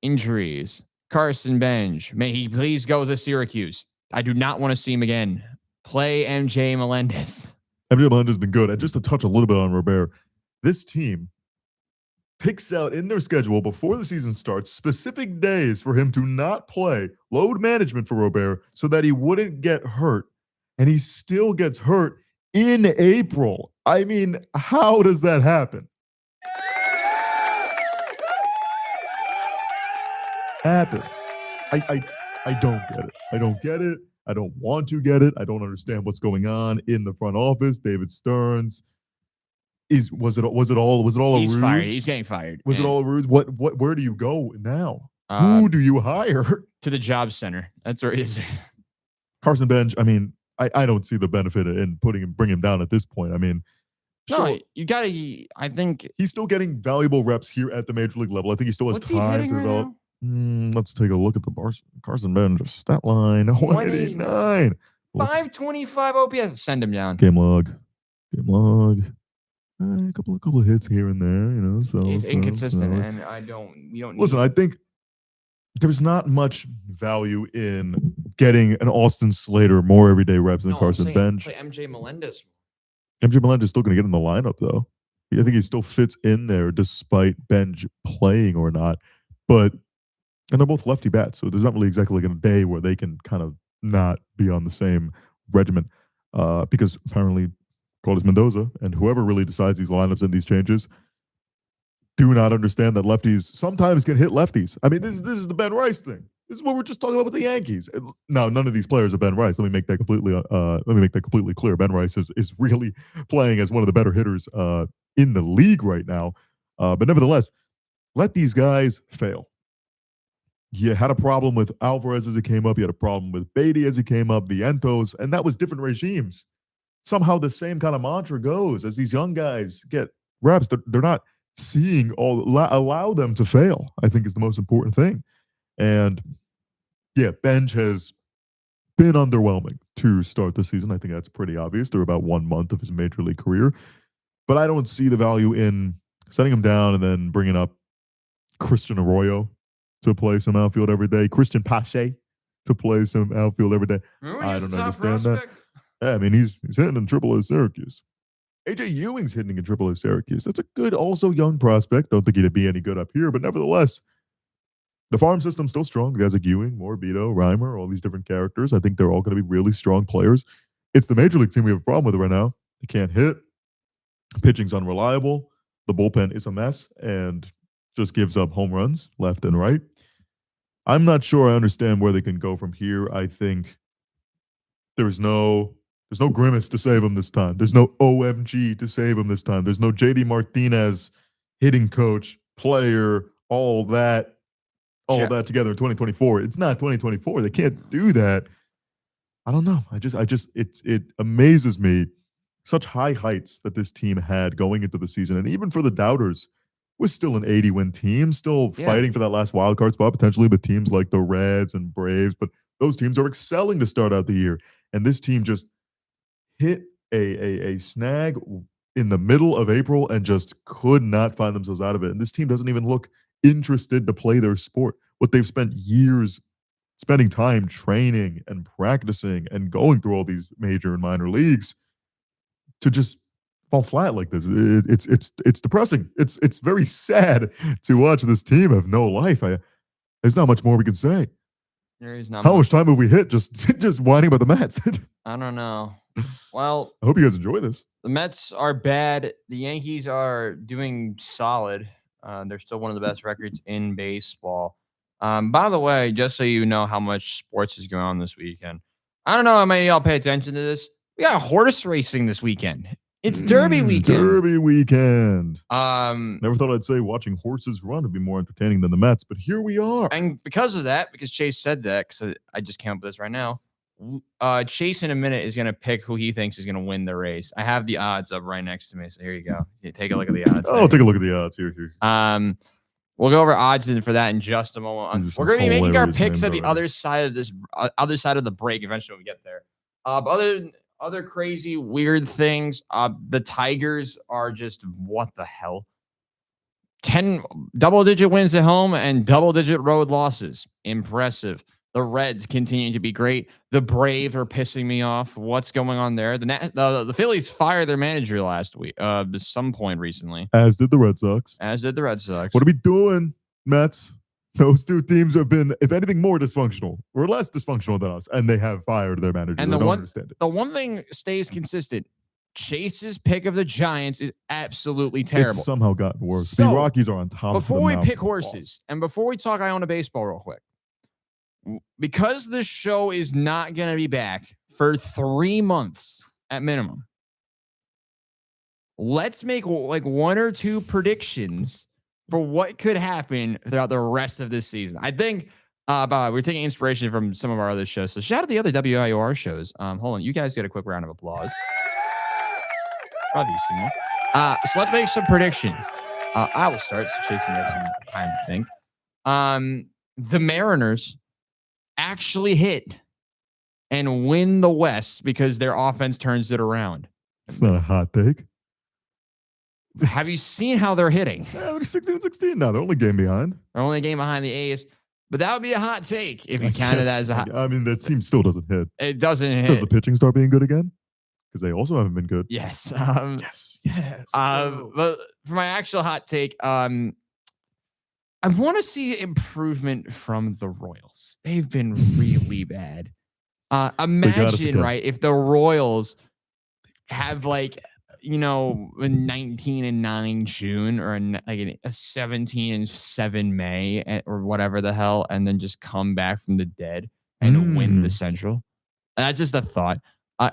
Injuries. Carson Bench. May he please go to Syracuse. I do not want to see him again. Play MJ Melendez. MJ Melendez has been good. And just to touch a little bit on Robert, this team picks out in their schedule before the season starts specific days for him to not play, load management for Robert so that he wouldn't get hurt. And he still gets hurt in April. I mean, how does that happen? I don't get it. I don't get it. I don't want to get it. I don't understand what's going on in the front office. David Stearns was it all a ruse? He's fired. He's getting fired. Was it all a ruse? Where do you go now? Who do you hire? To the job center. That's where he is. Carson Bench, I mean, I don't see the benefit in bring him down at this point. I mean, no, you gotta. I think he's still getting valuable reps here at the major league level. I think he still has time to develop. Let's take a look at the Carson Bench stat line. 189, 525 OPS. Send him down. Game log. A couple of hits here and there. So he's inconsistent, and we don't. Listen, I think there's not much value in getting an Austin Slater more everyday reps than Carson Bench. Play MJ Melendez. MJ Melendez is still going to get in the lineup, though. I think he still fits in there despite Bench playing or not. And they're both lefty bats, so there's not really exactly like a day where they can kind of not be on the same regimen. Because apparently Carlos Mendoza and whoever really decides these lineups and these changes do not understand that lefties sometimes can hit lefties. I mean, this is the Ben Rice thing. This is what we're just talking about with the Yankees. Now, none of these players are Ben Rice. Let me make that completely clear. Ben Rice is really playing as one of the better hitters in the league right now. But nevertheless, let these guys fail. You had a problem with Alvarez as he came up. You had a problem with Beatty as he came up, Vientos, and that was different regimes. Somehow the same kind of mantra goes as these young guys get reps. They're not seeing allow them to fail, I think is the most important thing. And yeah, Bench has been underwhelming to start the season. I think that's pretty obvious. They're about 1 month of his major league career. But I don't see the value in setting him down and then bringing up Christian Arroyo to play some outfield every day. Christian Pache to play some outfield every day. I don't understand that. Yeah, I mean, he's hitting in AAA Syracuse. AJ Ewing's hitting in AAA Syracuse. That's a good, also young prospect. Don't think he'd be any good up here, but nevertheless, the farm system's still strong. Guys like Ewing, Morbido, Reimer, all these different characters. I think they're all going to be really strong players. It's the major league team we have a problem with right now. They can't hit. Pitching's unreliable. The bullpen is a mess and just gives up home runs left and right. I'm not sure I understand where they can go from here. I think there's no Grimace to save him this time. There's no OMG to save him this time. There's no JD Martinez hitting coach, player, all that together in 2024. It's not 2024. They can't do that. I don't know. It amazes me such high heights that this team had going into the season. And even for the doubters, was still an 80-win team, still fighting for that last wild card spot, potentially with teams like the Reds and Braves. But those teams are excelling to start out the year. And this team just hit a snag in the middle of April and just could not find themselves out of it. And this team doesn't even look interested to play their sport. What they've spent years spending time training and practicing and going through all these major and minor leagues to just fall flat like this. It's depressing. It's very sad to watch this team have no life. There's not much more we can say. There is not. How much time have we hit just whining about the Mets? I don't know. Well, I hope you guys enjoy this. The Mets are bad. The Yankees are doing solid. They're still one of the best records in baseball. By the way, just so you know how much sports is going on this weekend, I don't know how many of y'all pay attention to this. We got horse racing this weekend. It's Derby weekend. Derby weekend. Never thought I'd say watching horses run would be more entertaining than the Mets, but here we are. And because of that, because Chase said that, because I just came up with this right now, Chase in a minute is going to pick who he thinks is going to win the race. I have the odds up right next to me, so here you go. Take a look at the odds. Oh, take a look at the odds here. We'll go over odds for that in just a moment. We're going to be making our picks at the other side of this, other side of the break eventually when we get there. But other crazy, weird things. The Tigers are just what the hell? 10 double-digit wins at home and double-digit road losses. Impressive. The Reds continue to be great. The Braves are pissing me off. What's going on there? The Phillies fired their manager last week, at some point recently. As did the Red Sox. What are we doing, Mets? Those two teams have been, if anything, more dysfunctional or less dysfunctional than us, and they have fired their manager. And I don't understand it. The one thing stays consistent. Chase's pick of the Giants is absolutely terrible. It's somehow gotten worse. So, the Rockies are on top. Before we pick horses, and before we talk Iona baseball real quick, because the show is not going to be back for 3 months at minimum, let's make like one or two predictions for what could happen throughout the rest of this season. I think we're taking inspiration from some of our other shows. So shout out to the other WIOR shows. Hold on. You guys get a quick round of applause. Obviously. So let's make some predictions. I will start. So Chasing has some time to think. The Mariners actually hit and win the West because their offense turns it around. It's not a hot take. Have you seen how they're hitting? Yeah, they're 16-16 now. They're only a game behind. They're only a game behind the A's. But that would be a hot take if you counted that as a hot. I mean, that team still doesn't hit. It doesn't hit. Does the pitching start being good again? Because they also haven't been good. Yes. Yes. But for my actual hot take, I want to see improvement from the Royals. They've been really bad. Imagine, right, if the Royals have like, a 19-9 June or a 17-7 May or whatever the hell, and then just come back from the dead and win the Central. That's just a thought.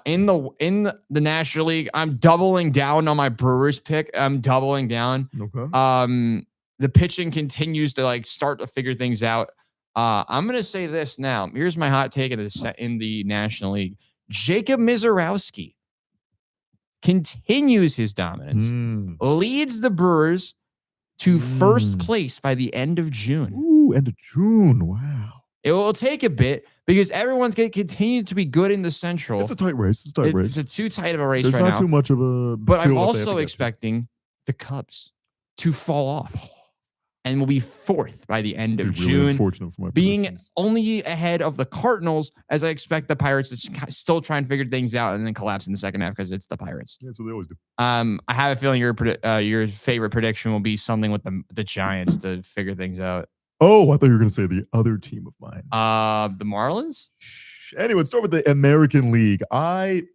In the National League, I'm doubling down on my Brewers pick. I'm doubling down. Okay. The pitching continues to start to figure things out. I'm gonna say this now. Here's my hot take in the National League. Jacob Mizorowski continues his dominance, leads the Brewers to first place by the end of June. Ooh, end of June. Wow. It will take a bit because everyone's going to continue to be good in the Central. It's a tight race. It's a too tight of a race right now. There's not too much of a... But I'm also expecting the Cubs to fall off and will be fourth by the end of June, being only ahead of the Cardinals, as I expect the Pirates to still try and figure things out and then collapse in the second half because it's the Pirates. Yeah, that's what they always do. I have a feeling your favorite prediction will be something with the Giants to figure things out. Oh, I thought you were going to say the other team of mine. The Marlins? Anyway, let's start with the American League. I'm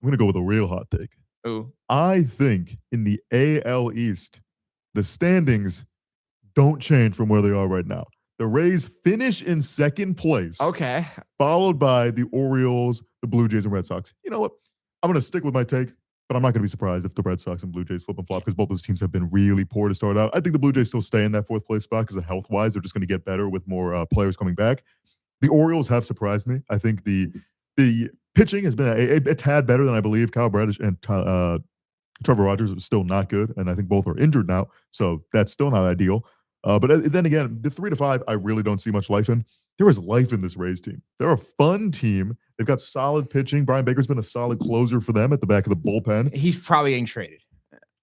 going to go with a real hot take. Ooh. I think in the AL East, the standings don't change from where they are right now. The Rays finish in second place. Okay. Followed by the Orioles, the Blue Jays, and Red Sox. You know what? I'm going to stick with my take, but I'm not going to be surprised if the Red Sox and Blue Jays flip and flop because both those teams have been really poor to start out. I think the Blue Jays still stay in that fourth place spot because health-wise, they're just going to get better with more players coming back. The Orioles have surprised me. I think the pitching has been a tad better than I believe. Kyle Bradish and Trevor Rogers are still not good, and I think both are injured now, so that's still not ideal. But then again, the 3 to 5, I really don't see much life in. There is life in this Rays team. They're a fun team. They've got solid pitching. Brian Baker's been a solid closer for them at the back of the bullpen. He's probably getting traded.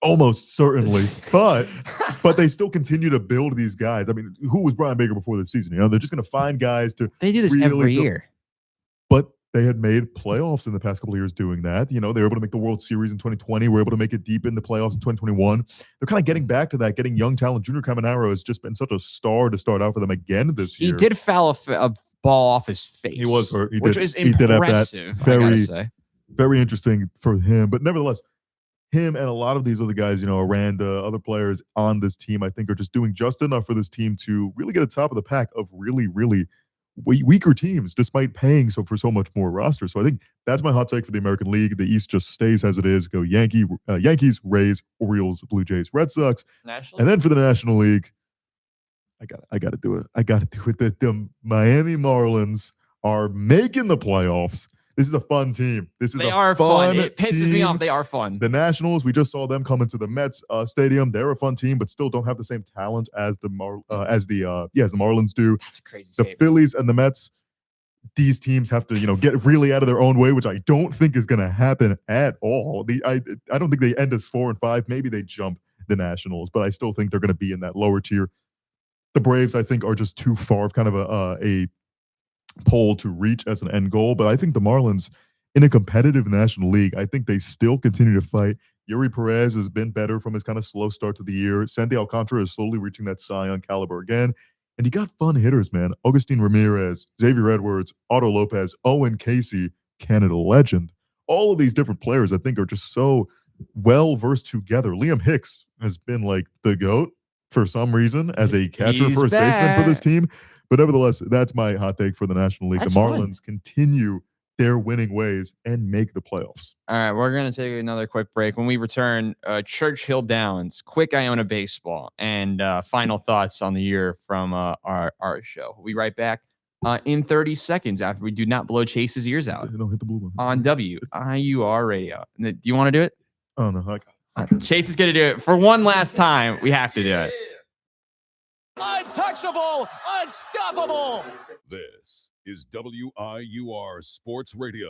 Almost certainly. but they still continue to build these guys. I mean, who was Brian Baker before this season? You know, they're just going to find guys to. They do this really every year. But they had made playoffs in the past couple of years doing that. You know, they were able to make the World Series in 2020. Were able to make it deep in the playoffs in 2021. They're kind of getting back to that. Getting young talent. Junior Caminero has just been such a star to start out for them again this year. He did foul a ball off his face. He was hurt. Which is impressive. Very, I gotta say. Very interesting for him. But nevertheless, him and a lot of these other guys, you know, Aranda, other players on this team, I think are just doing just enough for this team to really get at the top of the pack of really, really weaker teams, despite paying for so much more roster. So I think that's my hot take for the American League. The East just stays as it is. Go Yankees, Rays, Orioles, Blue Jays, Red Sox. And then for the National League, I got to do it. I got to do it. The Miami Marlins are making the playoffs. This is a fun team. They are fun. It pisses me off. They are fun. The Nationals, we just saw them come into the Mets stadium. They're a fun team, but still don't have the same talent as the Marlins do. That's a crazy The statement. Phillies and the Mets, these teams have to, you know, get really out of their own way, which I don't think is going to happen at all. I don't think they end as 4-5. Maybe they jump the Nationals, but I still think they're going to be in that lower tier. The Braves, I think, are just too far of kind of a pole to reach as an end goal. But I think the Marlins, in a competitive National League, I think they still continue to fight. Yuri Perez has been better from his kind of slow start to the year. Sandy Alcantara is slowly reaching that Cy Young caliber again. And you got fun hitters, man. Augustin Ramirez, Xavier Edwards, Otto Lopez, Owen Casey, Canada legend. All of these different players, I think, are just so well-versed together. Liam Hicks has been like the GOAT for some reason as a catcher, first baseman for this team. But nevertheless, that's my hot take for the National League. That's the Marlins continue their winning ways and make the playoffs. All right, we're going to take another quick break. When we return, Churchill Downs, quick Iona baseball, and final thoughts on the year from our show. We'll be right back in 30 seconds after we do not blow Chase's ears out No, hit the blue one. on WIUR radio. Do you want to do it? Oh, no. Chase is going to do it for one last time. We have to do it. Untouchable, unstoppable. This is WIUR Sports Radio.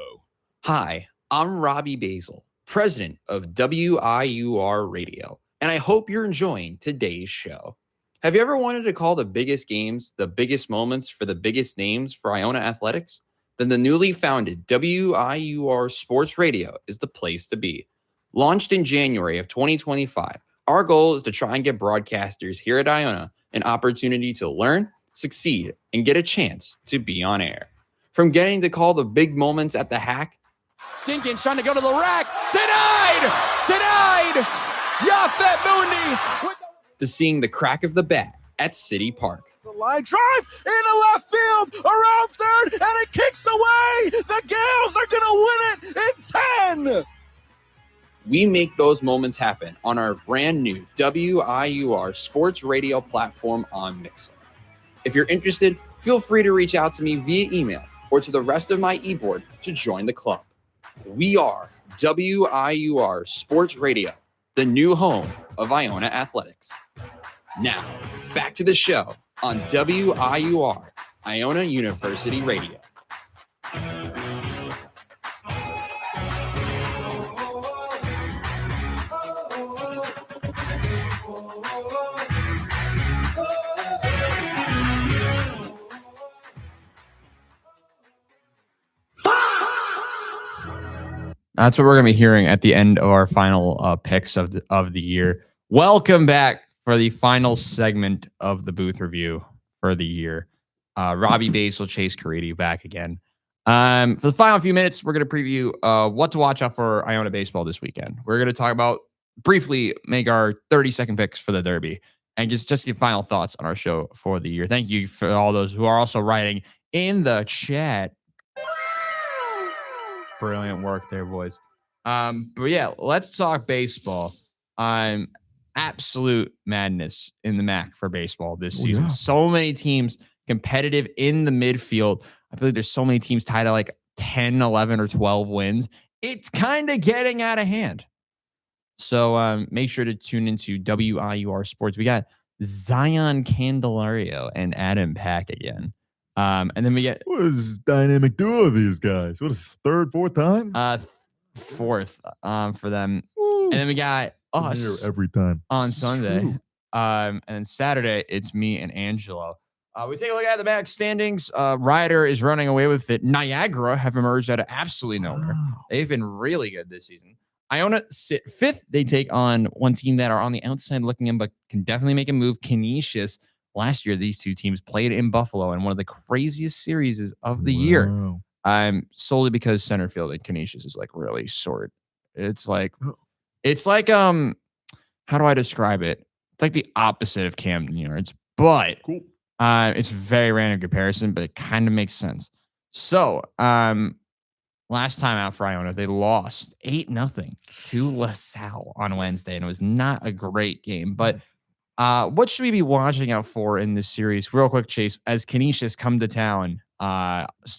Hi, I'm Robbie Basil, president of WIUR Radio, and I hope you're enjoying today's show. Have you ever wanted to call the biggest games, the biggest moments for the biggest names for Iona Athletics? Then the newly founded WIUR Sports Radio is the place to be. Launched in January of 2025, our goal is to try and get broadcasters here at Iona an opportunity to learn, succeed, and get a chance to be on air. From getting to call the big moments at the hack. Dinkins trying to go to the rack. Denied. Yafet Mundi. To seeing the crack of the bat at City Park. The line drive into left field, around third, and it kicks away. The Gales are going to win it in 10. We make those moments happen on our brand new WIUR Sports Radio platform on Mixer. If you're interested, feel free to reach out to me via email or to the rest of my e-board to join the club. We are WIUR Sports Radio, the new home of Iona Athletics. Now, back to the show on WIUR, Iona University Radio. That's what we're going to be hearing at the end of our final picks of the year. Welcome back for the final segment of the booth review for the year. Robbie Basil, Chase Caridi back again. For the final few minutes, we're going to preview what to watch out for Iona baseball this weekend. We're going to talk about, briefly, make our 30-second picks for the Derby. and just your final thoughts on our show for the year. Thank you for all those who are also writing in the chat. Brilliant work there, boys. But yeah, let's talk baseball. Absolute madness in the MAAC for baseball this season. Yeah. So many teams competitive in the midfield. I believe there's so many teams tied at like 10, 11, or 12 wins. It's kind of getting out of hand. So make sure to tune into WIUR Sports. We got Zion Candelario and Adam Pack again. And then we get What is this dynamic duo of these guys? What is third, fourth time? fourth for them. Woo. And then we got I'm here us every time on This is Sunday. true. And then Saturday, it's me and Angelo. We take a look at the MAAC standings. Ryder is running away with it. Niagara have emerged out of absolutely nowhere. Wow. They've been really good this season. Iona sit fifth. They take on one team that are on the outside looking in, but can definitely make a move. Canisius. Last year, these two teams played in Buffalo in one of the craziest series of the year. Wow. Solely because center field in Canisius is like really short. It's like how do I describe it? It's like the opposite of Camden Yards, but Cool. it's very random comparison, but it kind of makes sense. So, last time out for Iona, they lost 8-0 to LaSalle on Wednesday, and it was not a great game. But what should we be watching out for in this series? Real quick, Chase, as Canisius come to town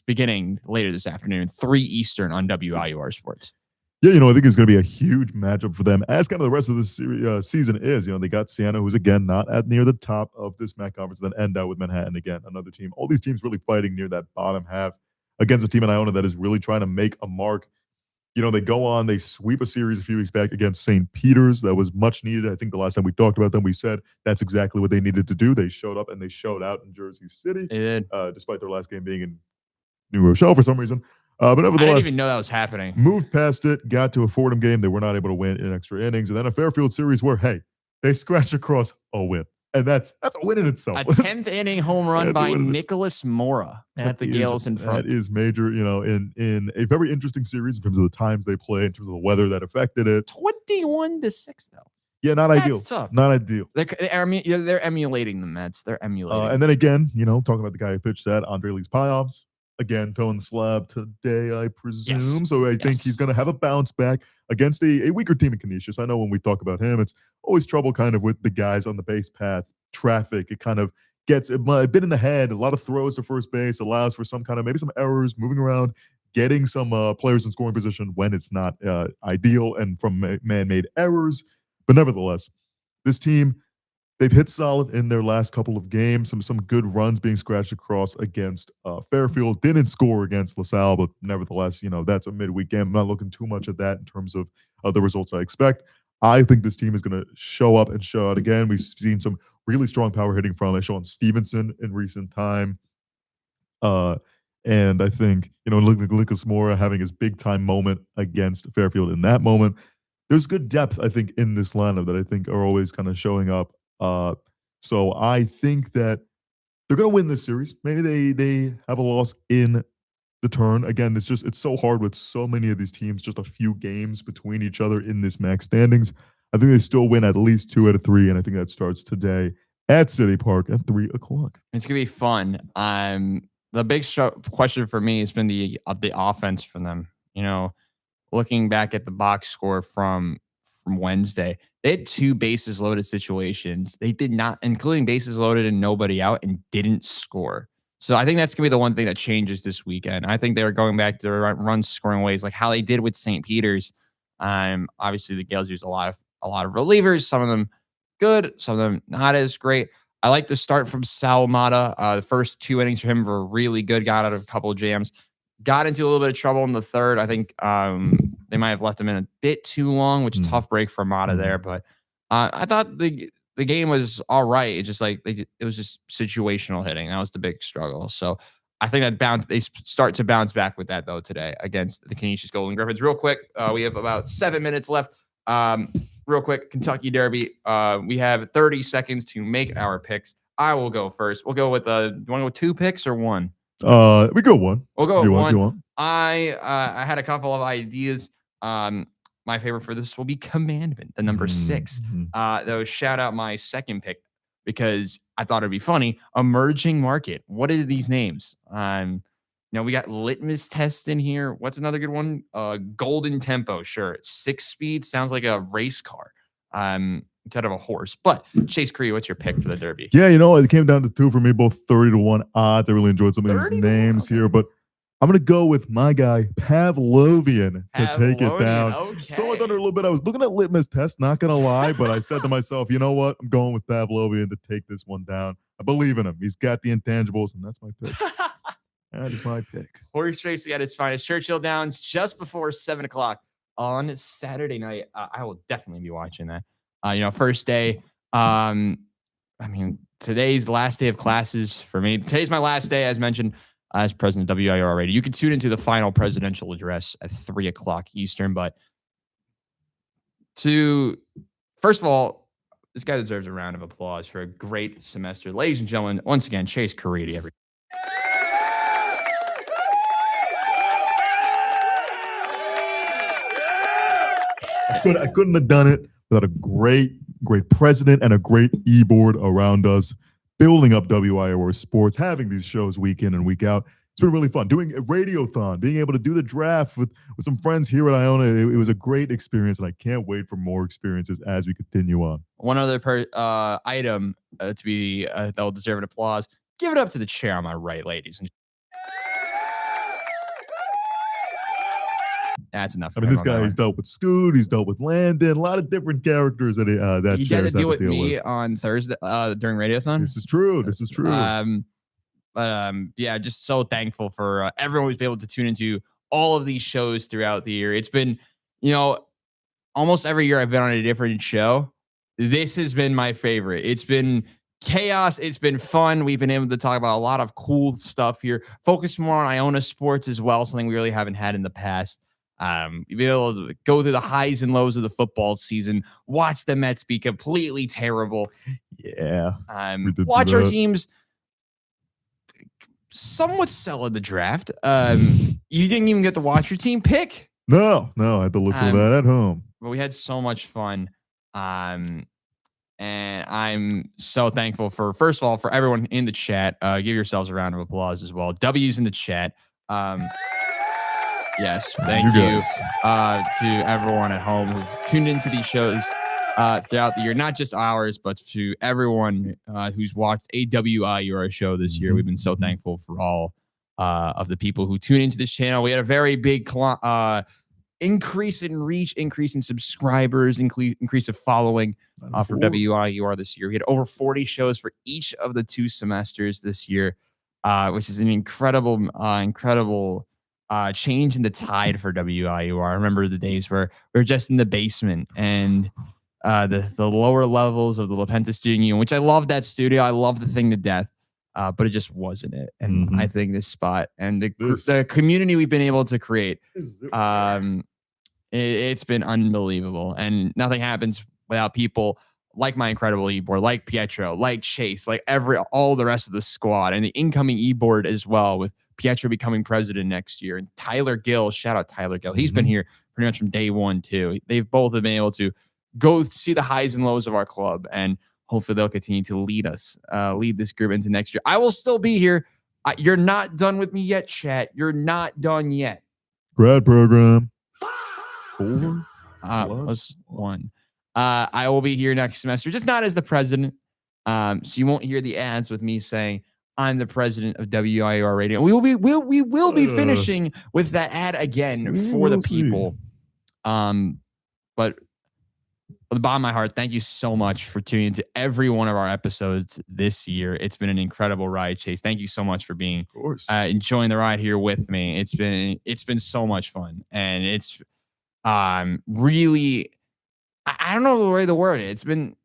beginning later this afternoon, 3 Eastern on WIUR Sports. Yeah, I think it's going to be a huge matchup for them, as kind of the rest of the season is. They got Siena, who's, again, not at near the top of this MAAC conference, then end out with Manhattan again, another team. All these teams really fighting near that bottom half against a team in Iona that is really trying to make a mark. They go on, they sweep a series a few weeks back against St. Peter's. That was much needed. I think the last time we talked about them, we said that's exactly what they needed to do. They showed up and they showed out in Jersey City. They did. Despite their last game being in New Rochelle for some reason. But nevertheless, I didn't even know that was happening. Moved past it, got to a Fordham game. They were not able to win in extra innings. And then a Fairfield series where, hey, they scratched across a win. And that's a win in itself. A 10th inning home run by Nicholas Mora at the Gales in front. That is major, in a very interesting series in terms of the times they play, in terms of the weather that affected it. 21-6, though. Yeah, not That's ideal. Tough. Not ideal. They're emulating the Mets. They're emulating. And then again, talking about the guy who pitched that, Andre Lee's Pyops. Again, toeing the slab today, I presume. Yes. So I think he's going to have a bounce back against a weaker team in Canisius. I know when we talk about him, it's always trouble kind of with the guys on the base path, traffic. It kind of gets a bit in the head. A lot of throws to first base allows for some kind of maybe some errors, moving around, getting some players in scoring position when it's not ideal and from man-made errors. But nevertheless, this team, they've hit solid in their last couple of games. Some good runs being scratched across against Fairfield. Didn't score against LaSalle, but nevertheless, that's a midweek game. I'm not looking too much at that in terms of the results I expect. I think this team is going to show up and show out again. We've seen some really strong power hitting from Sean Stevenson in recent time. And I think, Lucas Mora having his big time moment against Fairfield in that moment. There's good depth, I think, in this lineup that I think are always kind of showing up. So I think that they're going to win this series. Maybe they have a loss in the turn. Again, it's so hard with so many of these teams, just a few games between each other in this MAAC standings. I think they still win at least 2 out of 3, and I think that starts today at City Park at 3 o'clock. It's going to be fun. The big question for me has been the offense for them. Looking back at the box score from Wednesday, they had 2 bases loaded situations. They did not, including bases loaded and nobody out, and didn't score. So I think that's going to be the one thing that changes this weekend. I think they're going back to their run scoring ways, like how they did with St. Peter's. Obviously the Gales use a lot of relievers, some of them good, some of them not as great. I like the start from Sal Mata. The first 2 innings for him were really good. Got out of a couple of jams. Got into a little bit of trouble in the third. I think they might have left him in a bit too long, which tough break for Mata there. But I thought the game was all right. It's just like it was just situational hitting. That was the big struggle. So I think that they start to bounce back with that though today against the Canisius Golden Griffins. Real quick, we have about 7 minutes left. Real quick, Kentucky Derby. We have 30 seconds to make our picks. I will go first. We'll go with you want to go with 2 picks or 1? We go 1. We'll go with 1. You want. I had a couple of ideas. My favorite for this will be Commandment, the number 6. Though shout out my second pick. because I thought it'd be funny. Emerging market. What are these names? We got litmus test in here. What's another good one? Golden tempo. Sure. 6-speed sounds like a race car. Instead of a horse. But Chase Curry, what's your pick for the Derby? Yeah, it came down to 2 for me, both 30-1 odds. I really enjoyed some of these names here, but I'm going to go with my guy, Pavlovian, to take it down. Okay. Stole my thunder a little bit. I was looking at litmus test, not going to lie, but I said to myself, you know what? I'm going with Pavlovian to take this one down. I believe in him. He's got the intangibles, and that's my pick. That is my pick. Horse racing at its finest. Churchill Downs just before 7 o'clock on Saturday night. I will definitely be watching that. First day. Today's the last day of classes for me. Today's my last day, as mentioned, as president of WIUR Radio. You can tune into the final presidential address at 3 o'clock Eastern. But first of all, this guy deserves a round of applause for a great semester. Ladies and gentlemen, once again, Chase Caridi, I couldn't have done it without a great president and a great e-board around us, building up WIOR sports, having these shows week in and week out. It's been really fun. Doing a radiothon, being able to do the draft with some friends here at Iona. It was a great experience, and I can't wait for more experiences as we continue on. One other item that will deserve an applause. Give it up to the chair on my right, ladies and that's enough. I mean, this guy, he's dealt with Scoot, he's dealt with Landon, a lot of different characters that he had to deal with me on Thursday during Radiothon. This is true. Just so thankful for everyone who's been able to tune into all of these shows throughout the year. It's been, almost every year I've been on a different show. This has been my favorite. It's been chaos. It's been fun. We've been able to talk about a lot of cool stuff here. Focus more on Iona sports as well, something we really haven't had in the past. You've been able to go through the highs and lows of the football season, watch the Mets be completely terrible. Yeah. Watch our teams somewhat sell in the draft. You didn't even get to watch your team pick. No, I had to listen to that at home. But we had so much fun. And I'm so thankful first of all, for everyone in the chat. Give yourselves a round of applause as well. W's in the chat. Yes, thank you to everyone at home who've tuned into these shows throughout the year, not just ours, but to everyone who's watched a WIUR show this year. We've been so thankful for all of the people who tune into this channel. We had a very big increase in reach, increase in subscribers, increase of following for WIUR this year. We had over 40 shows for each of the 2 semesters this year, which is an incredible change in the tide for WIUR. I remember the days where we were just in the basement and the lower levels of the Lapenta Studio, which I love that studio. I love the thing to death, but it just wasn't it. And I think this spot and the community we've been able to create, it's been unbelievable. And nothing happens without people like my incredible e-board, like Pietro, like Chase, like all the rest of the squad, and the incoming e-board as well, with Pietro becoming president next year, and Tyler Gill. Shout out Tyler Gill. He's been here pretty much from day one too. They've both been able to go see the highs and lows of our club, and hopefully they'll continue to lead this group into next year. I will still be here. You're not done with me yet, chat. You're not done yet. Grad program. 4 plus 1. I will be here next semester, just not as the president. So you won't hear the ads with me saying I'm the president of WIUR Radio. We will be finishing with that ad again for the people. But from the bottom of my heart, thank you so much for tuning into every one of our episodes this year. It's been an incredible ride, Chase. Thank you so much for being enjoying the ride here with me. It's been so much fun, and it's really, I don't know the word. It's been,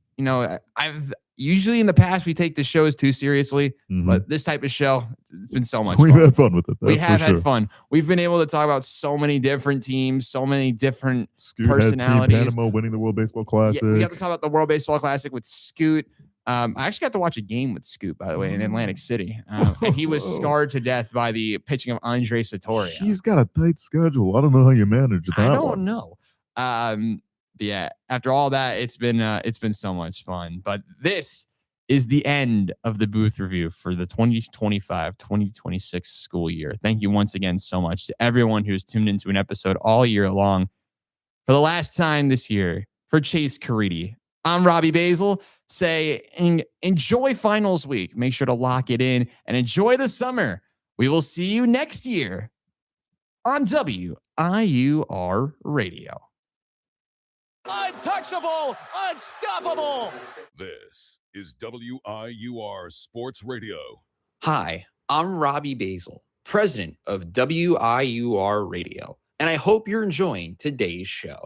I've usually in the past we take the shows too seriously, but this type of show, it's been so much fun. We've had fun with it. We have had fun. We've been able to talk about so many different teams, so many different personalities. Team Panama winning the World Baseball Classic. Yeah, we got to talk about the World Baseball Classic with Scoot. I actually got to watch a game with Scoot, by the way, in Atlantic City. And he was scarred to death by the pitching of Andre Satoria. He's got a tight schedule. I don't know how you manage that. I don't know. But yeah, after all that, it's been so much fun. But this is the end of the booth review for the 2025-2026 school year. Thank you once again so much to everyone who's tuned into an episode all year long. For the last time this year, for Chase Caridi, I'm Robbie Basil. Enjoy finals week. Make sure to lock it in and enjoy the summer. We will see you next year on WIUR Radio. Untouchable, unstoppable. This is WIUR Sports Radio. Hi, I'm Robbie Basil, president of WIUR Radio, and I hope you're enjoying today's show.